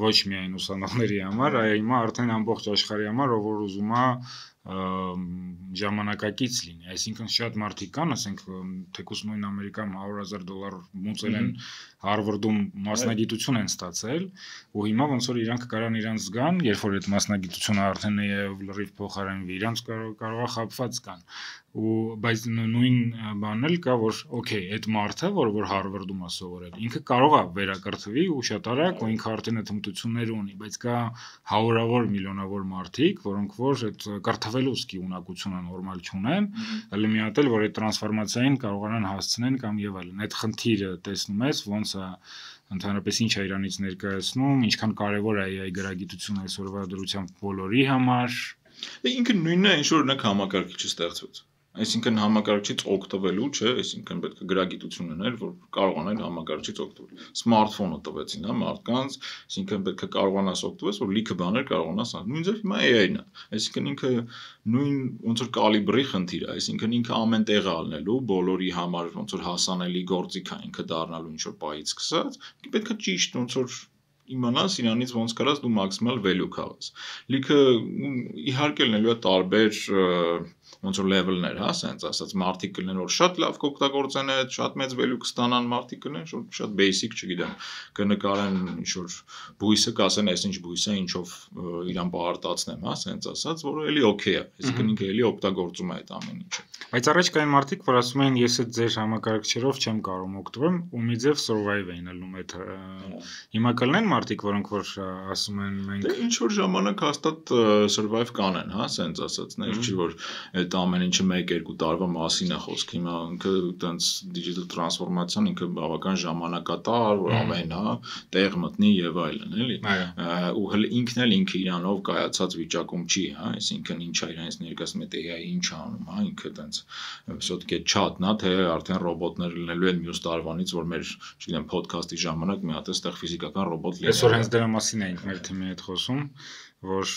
ոչ միայն ուսանողների համար, այլ հիմա արդեն ամբողջ աշխարհի համար, ով որ ուզում է ժամանակակից լինի, այսինքն շատ մարդիկ կան, ասենք թեկուզ նույն Ամերիկայում $100,000 մուծել են Հարվարդում մասնագիտություն են ստացել ու հիմա ոնց որ իրանք կարան իրանց զգան, երբ որ այդ մասնագիտությունը արդեն է լրիվ փոխարինվի, իրանք կարող է խաբված կան ու բայց նույն բանն էլ կա որ օքեյ այդ մարդը որ Հարվարդում է սովորել ինքը կարող է վերակրթվի ու շատ արագ ու ինքը արդեն այդ հմտությունները ունի բայց կա հարյուրավոր միլիոնավոր մարդիկ որոնք որ այդ կրթվելու սկի ունակությունը նորմալ չունեն հələ մի հատ էլ որ այդ տրանսֆորմացիային կարողանան հասցնեն կամ եւ այլն այդ խնդիրը տեսնում ես ոնց է ընդհանրապես ինչ է իրանից ներկայացնում ինչքան կարեւոր է AI գրագիտությունը այսօրվա դրությամբ բոլորի համար ինքը նույնն է ինչ որ օրինակ համակարգիչը ստեղծվեց Այսինքն համակարգչից օգտվելու, չէ, այսինքն պետք է գրագիտություն ուներ, որ կարողանան համակարգչից օգտվել։ Սմարթֆոնը տվեցին, հա, մարդկանց, այսինքն պետք է կարողանաս օգտվես, որ լիքը բաներ կարողանաս անել։ Նույն ձև հիմա AI-ն է։ Այսինքն ինքը նույն ոնց որ կալիբրի խնդիր է, այսինքն ինքը ամեն տեղ ալնելու, բոլորի համար ոնց որ հասանելի գործիք է ինքը դառնալու ինչ որ պայից սկսած, պետք է ճիշտ ոնց որ իմանաս իրանից ոնց կարաս դու մաքսիմալ value քաղես։ Լիքը իհարկե լինելու է տարբեր ոնց որ level-ներ, հա, ասենց ասած մարդիկ կլինեն որ շատ լավ կօգտագործեն այդ, շատ մեծ value կստանան, մարդիկ կլինեն որ շատ basic, չգիտեմ, կնկարեն ինչ որ բույսը, կասեն այս ինչ բույս է, ինչով իրան պարտացնեմ, հա, ասենց ասած, որը էլի օքեյ է, այսինքն ինքը էլի օգտագործում է այդ ամեն ինչը։ Բայց առաջ կային մարդիկ, որ ասում են ես այդ ձեր համակարգչերով չեմ կարող օգտվել, ու մի ձև survive էին ելնում այդ հիմա կլինեն մարդիկ, որոնք որ ասում են մենք ինչ որ ժամանակ հաստատ survive կանեն, հա, ասենց ասած, նա չի որ այդ ամեն ինչը 1-2 տարվա մասին է խոսք։ Հիմա ինքը տենց digital transformation ինքը բավական ժամանակատար, որ ամեն, հա, տեղ մտնի եւ այլն, էլի։ Ու հələ ինքն էլ ինքը իրանով կայացած վիճակում չի, հա, այսինքն ինչ է իրանից ներկայացնում է AI ինչ անում, հա, ինքը տենց всё-таки չաթն է, թե արդեն ռոբոտներ լինելու են մյուս տարվանից, որ մեր, չգիտեմ, podcast-ի ժամանակ մի հատ էստեղ ֆիզիկական ռոբոտ լինի։ Այսօր հենց դրա մասին էինք մեր թիմի հետ խոսում, որ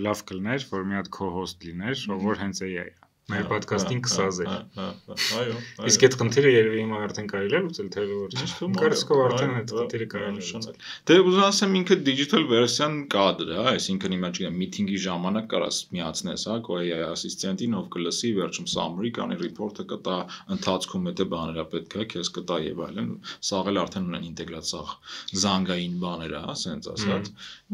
լավ կլներ, որ մի հատ co-host լիներ, որ հենց AI է։ Մեր podcast-ին կսազեր։ Այո։ Իսկ այդ խնդիրը երևի հիմա արդեն կարելի է լուծել, թե ոչ։ Կարծիքով արդեն այդ խնդիրը կարելի է լուծել։ Դե ուզում ասեմ ինքը digital version կա դրա, այսինքն հիմա չգիտեմ, meeting-ի ժամանակ կարաս միացնես, հա, քո AI ասիստենտին, ով կլսի, վերջում summary կանի, report-ը կտա, ընթացքում եթե բաները պետք է, քեզ կտա եւ այլն։ Սաղ էլ արդեն ունեն ինտեգրած սաղ զանգային բաները, հա, ասենց ասած։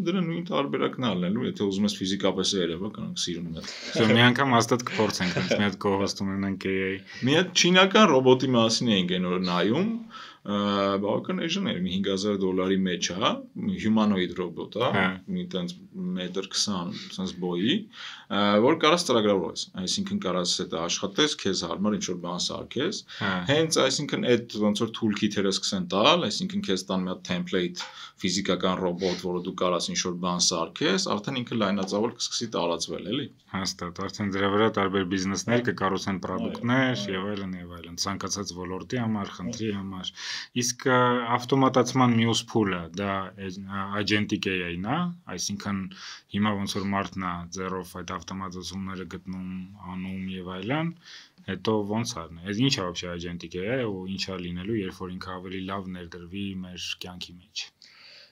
Դրա նույն տարբերակն է ալնելու, եթե ուզում ես ֆիզիկապես երևա, կանանք սիրուն է։ Մի անգամ հաստատ կփորձենք մի հատ կողոստ ունենանք AI։ Մի հատ չինական ռոբոտի մասին էինք այն որ նայում, բավական էժան էր, մի $5,000 մեջ է, humanoid ռոբոտ է, մի տենց 1.20 տենց բոյի, որ կարաս ծրագրավորես, այսինքն կարաս դա աշխատես, քեզ հարմար ինչ որ բան սարքես, հենց այսինքն այդ ոնց որ toolkit-երը սկսեն տալ, այսինքն քեզ տան մի հատ template ֆիզիկական ռոբոտ, որը դու կարաս ինչ որ բան սարքես, արդեն ինքը լայնածավալ կսկսի տարածվել, էլի։ Հաստատ, արդեն դրա վրա տարբեր բիզնեսներ կկառուցեն պրոդուկտներ եւ այլն, ցանկացած ոլորտի համար, խնդրի համար։ Իսկ ավտոմատացման մյուս փուլը դա agentic AI-ն է, այսինքն հիմա ոնց որ մարդն է ձեռով այդ ավտոմատացումները գտնում, անում եւ այլն, հետո ոնց արնի։ Այս ինչ է вообще agentic AI ու ինչ է լինելու, երբ որ ինքը ավելի լավ ներդրվի մեր կյանքի մեջ։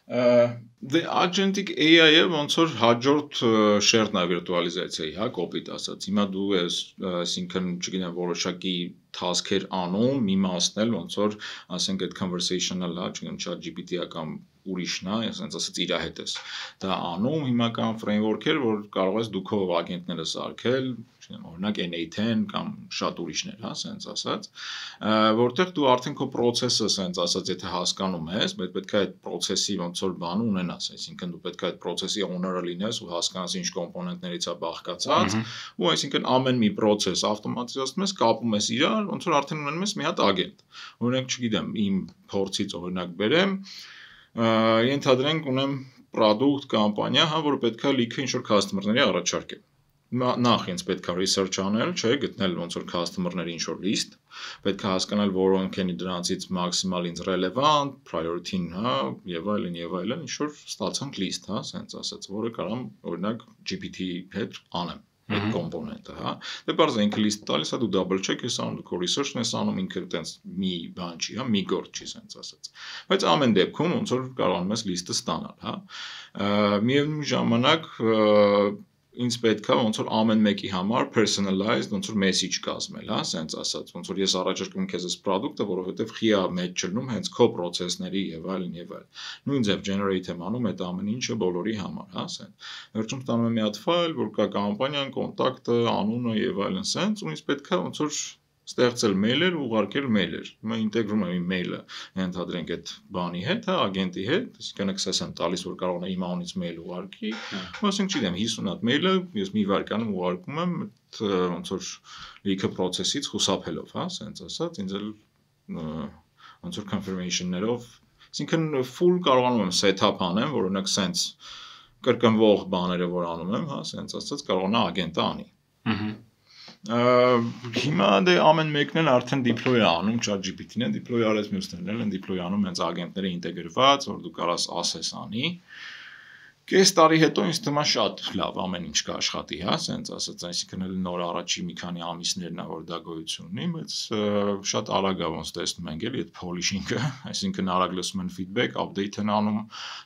The agentic AI-ը ոնց որ հաջորդ շերտն է վիրտուալիզացիայի, հա, կոպիտ ասած։ Հիմա դու ես, այսինքն, չգիտեմ, որոշակի task-եր անում, մի մասն էլ ոնց որ, ասենք, այդ conversational, հա, չգիտեմ, ChatGPT-ը կամ ուրիշն է, ասենց ասած իր հետ ես դա անում, հիմնական framework-եր, որ կարող ես դու քո ագենտները սարքել, օրինակ N8-ն կամ շատ ուրիշներ, հա, ասենց ասած, որտեղ դու արդեն քո process-ը, ասենց ասած, եթե հասկանում ես, պետք է այդ process-ի ոնց որ բան ունենաս, այսինքն դու պետք է այդ process-ի owner-ը լինես ու հասկանաս ինչ կոմպոնենտներից է բաղկացած, ու այսինքն ամեն մի process ավտոմատիզացնում ես, կապում ես իրար, ոնց որ արդեն ունենում ես մի հատ ագենտ։ Օրինակ, չգիտեմ, իմ փորձից օրինակ բերեմ, ենթադրենք ունեմ product կամպանիա, հա, որը պետք է լիքը ինչ-որ customer-ների առաջարկել։ Նախ ինձ պետք է research անել, չէ, գտնել ոնց որ customer-ների ինչ-որ list, պետք է հասկանալ որոնք են դրանցից մաքսիմալ ինձ relevant, priority-ն, հա, եւ այլն, ինչ-որ ստացանք list, հա, ասենց ասած, որը կարամ օրինակ GPT-ի հետ անեմ։ Այդ կոմպոնենտը, հա։ Դե բարձր ինքը list տալիս, հա դու double check ես անում, դու research-ն ես անում, ինքը տենց մի բան չի, հա, մի գործ չի, ասենց ասած։ Բայց ամեն դեպքում ոնց որ կարողանում ես list-ը ստանալ, հա։ Միևնույն ժամանակ ինձ պետք է ոնց որ ամեն մեկի համար personalized ոնց որ message կազմել, հա, ասենց ասած, ոնց որ ես առաջարկում քեզ այս product-ը, որովհետև խիա մեջ չլնում հենց քո process-ների եւ այլն եւ այլն։ Նույն ձև generate եմ անում այդ ամեն ինչը բոլորի համար, հա, ասենց։ Վերջում ստանում եմ մի հատ ֆայլ, որ կա կամպանիան, կոնտակտը, անունը եւ այլն, ասենց, ու ինձ պետք է ոնց որ ստեղծել մեյլեր ու ուղարկել մեյլեր։ Հիմա ինտեգրում եմ իմ մեյլը, ենթադրենք այդ բանի հետ, հա, ագենտի հետ, այսինքն access եմ տալիս, որ կարող է իմ անունից մեյլ ուղարկի։ Ասենք չգիտեմ 50 հատ մեյլը ես մի վայրկյանում ուղարկում եմ, ոնց որ լիքը process-ից խուսափելով, հա, ասենց ասած, ինձ էլ ոնց որ confirmation-ներով, այսինքն full կարողանում եմ set-up անեմ, որ օրինակ sense կրկնվող բաները որ անում եմ, հա, ասենց ասած, կարողանա ագենտը անի։ Հիմա դե ամեն մեկն էլ արդեն deploy է անում, ChatGPT-ն է deploy արեց, մյուսներն էլ են deploy անում հենց ագենտները ինտեգրված, որ դու կարաս ասես անի։ Կես տարի հետո ինձ թվում է շատ լավ ամեն ինչ կաշխատի, հա, ասենց ասած, այսինքն էլ նոր առաջի մի քանի ամիսներն է որ դա գոյություն ունի, բայց շատ արագ է ոնց տեսնում ենք էլի այդ polishing-ը, այսինքն արագ լսում են feedback, update են անում,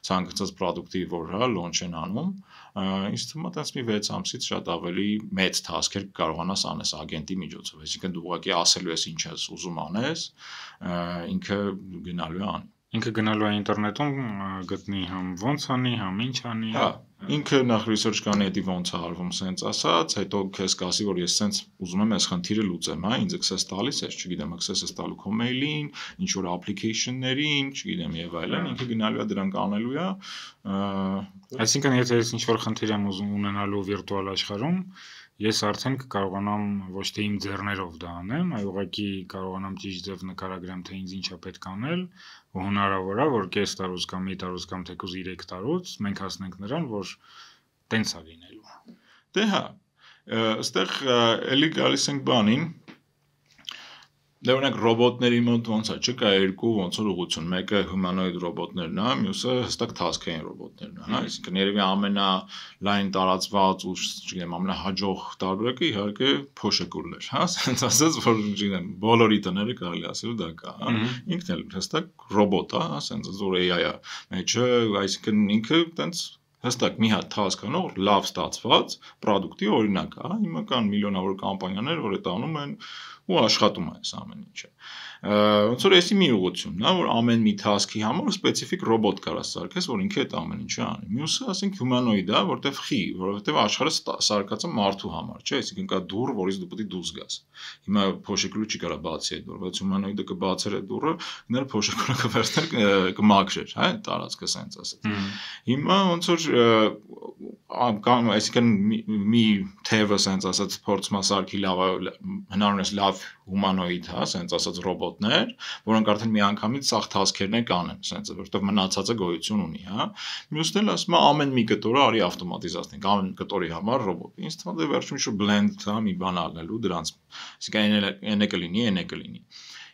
ցանկացած product-ի որ հա launch են անում, ինձ թվում է տես մի 6 ամսից շատ ավելի մեծ task-եր կարողանաս անես ագենտի միջոցով, այսինքն դու ուղղակի ասելու ես ինչ ես ուզում անես, ինքը գնալու է անի։ Ինքը գնալու է ինտերնետում գտնի համ ոնց անի, համ ինչ անի։ Հա, ինքը նախ research կանի էդի ոնց է արվում, սենց ասած, հետո քեզ կասի, որ ես սենց ուզում եմ այս խնդիրը լուծեմ, հա, ինձ access տալիս ես, չգիտեմ, access ես տալու քո mail-ին, ինչ որ application-ներին, չգիտեմ, եւ այլն, ինքը գնալու է դրանք անելու է։ Այսինքն, եթե ես ինչ որ խնդիր եմ ուզում ունենալու վիրտուալ աշխարհում, ես արդեն կկարողանամ ոչ թե իմ ձեռներով դա անեմ, այլ ուղղակի կարողանամ ճիշտ ձև նկարագրեմ, թե ինձ ինչա պետք անել, ու հնարավոր է, որ կես տարուց կամ մի տարուց կամ թեկուզ 3 տարուց մենք հասնենք նրան, որ տենց է լինելու։ Դե հա, այստեղ էլի գալիս ենք բանին, դե օրինակ ռոբոտների մոտ ոնց է, չկա երկու ոնց որ ուղղություն, մեկը հյումանոիդ ռոբոտներն է, մյուսը հստակ task-ային ռոբոտներն է, հա, այսինքն երևի ամենալայն տարածված ու չգիտեմ, ամենահաջող տարբերակը իհարկե փոշեկուլն էր, հա, ասենց ասած, որ չգիտեմ, բոլորի տները կարելի ասել դա կա, հա, ինքն էլ հստակ ռոբոտ է, ասենց որ AI է, մեջը, այսինքն ինքը տենց հստակ մի հատ task անող լավ ստացված product-ի օրինակ է, հիմա կան միլիոնավոր կամպանիաներ, որ դա անում են ու աշխատում է այս ամեն ինչը։ Ոնց որ էսի մի ուղղությունն է, որ ամեն մի task-ի համար սպეციფიկ ռոբոտ կարա սարքես, որ ինքը այդ ամեն ինչը անի։ Մյուսը, ասենք, հյումանոիդ է, որտեվ խի, որովհետև աշխարհը սարքած է մարդու համար, չէ՞, այսինքն կա դուռ, որից դու պետք է դուրս գաս։ Հիմա փոշեկուլը չի կարա բացի այդ դուռը, բայց հյումանոիդը կբացեր այդ դուռը, գներ փոշեկուլը կվերցներ, կմաքրեր, հա, տարածքը սենց ասած։ Հիմա ոնց որ այսինքն մի թևը սենց ասած փորձում է սարքի լավ հնարավորինս լավ հումանոիդ, հա, սենց ասած ռոբոտներ, որոնք արդեն մի անգամից սաղ task-երն են կանեն, սենց որովհետև մնացածը գոյություն ունի, հա։ Մյուսն էլ ասում է ամեն մի կտորը արի ավտոմատիզացնենք, ամեն կտորի համար ռոբոտ։ Ինձ թվում է վերջում ինչ-որ blend, հա, մի բան առնելու դրանց։ Այսինքն այն է կլինի, այն է կլինի։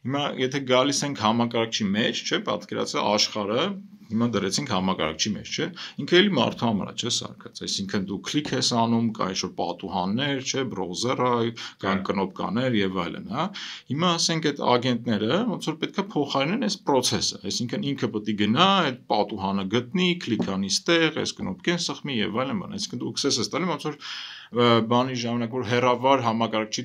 Հիմա եթե գալիս ենք համակարգչի մեջ, չէ, պատկերացրու աշխարհը հիմա դրեցինք համակարգչի մեջ, չէ։ Ինքը էլի մարդու համար է, չէ, սարքած։ Այսինքն դու քլիք ես անում, կա ինչ-որ պատուհաններ, չէ, բրոուզերը, կան կնոպկաներ եւ այլն, հա։ Հիմա ասենք այդ ագենտները ոնց որ պետքա փոխարինեն այս process-ը, այսինքն ինքը պետք է գնա, այդ պատուհանը գտնի, քլիք անի ստեղ, այս կնոպկեն սխմի եւ այլն բան։ Այսինքն դու access ես տալիս ոնց որ բանի ժամանակ որ հերավար համակարգչի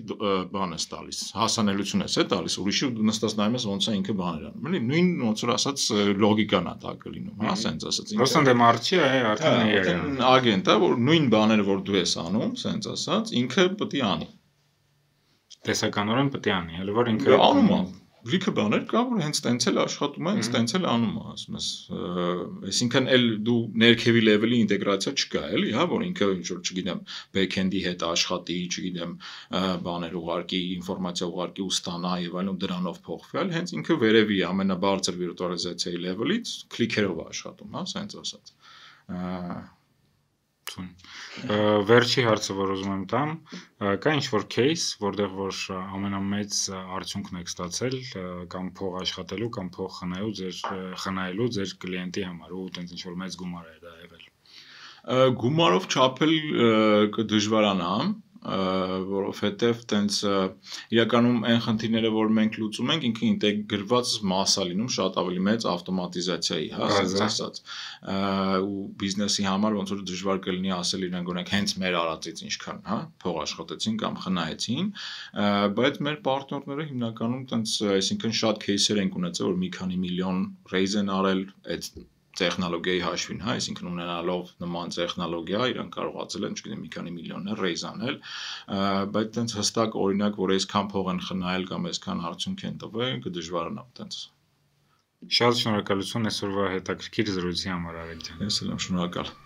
բան ես տալիս, հասանելիություն ես տալիս, ուրիշի ու դու նստած նայում ես ոնց է ինքը բաներ անում, էլի նույն ոնց որ ասած լոգիկան է դա կլինում, հա, ասենց ասած։ Просто դե մարչի է, արդեն է։ Ագենտ է, որ նույն բաները, որ դու ես անում, ասենց ասած, ինքը պետք է անի։ Տեսականորեն պետք է անի, հələ որ ինքը անում է։ Լիքը բաներ կա, որ հենց տենց էլ աշխատում է, հենց տենց էլ անում է, ասում ես, այսինքն էլ դու ներքևի լեվելի ինտեգրացիա չկա, էլի, հա, որ ինքը ինչ որ, չգիտեմ, back-end-ի հետ աշխատի, չգիտեմ, բաներ ուղարկի, ինֆորմացիա ուղարկի ու ստանա եւ այլն, դրանով փոխվի, այլ հենց ինքը վերևի ամենաբարձր վիրտուալիզացիայի լեվելից քլիքերով է աշխատում, հա, ասենց ասած։ Վերջի հարցը, որ ուզում եմ տամ, կա ինչ-որ case, որտեղ որ ամենամեծ արդյունքն եք ստացել կամ փող աշխատելու կամ փող խնայելու ձեր կլիենտի համար ու տենց ինչ-որ մեծ գումար է դա եղել։ Գումարով չափել կդժվարանամ, որովհետև տենց իրականում այն խնդիրները, որ մենք լուծում ենք, ինքը ինտեգրված մասա լինում շատ ավելի մեծ ավտոմատիզացիայի, հա, ասած, ու բիզնեսի համար ոնց որ դժվար կլինի ասել իրենք օրինակ հենց մեր արածից ինչքան, հա, փող աշխատեցին կամ խնայեցին, բայց մեր պարտներները հիմնականում տենց, այսինքն շատ кейսեր են ունեցել, որ մի քանի միլիոն ռեյզ են արել այդ տեխնոլոգիայի հաշվին, հա, այսինքն ունենալով նման տեխնոլոգիա, իրանք կարողացել են, չգիտեմ, մի քանի միլիոններ ռեյզ անել, բայց տենց հստակ օրինակ, որ այսքան փող են խնայել կամ այսքան արդյունք են տվել, կդժվարանա տենց։ Շատ շնորհակալություն այսօրվա հետաքրքիր զրույցի համար, Արեգ ջան։ Ես էլ եմ շնորհակալ։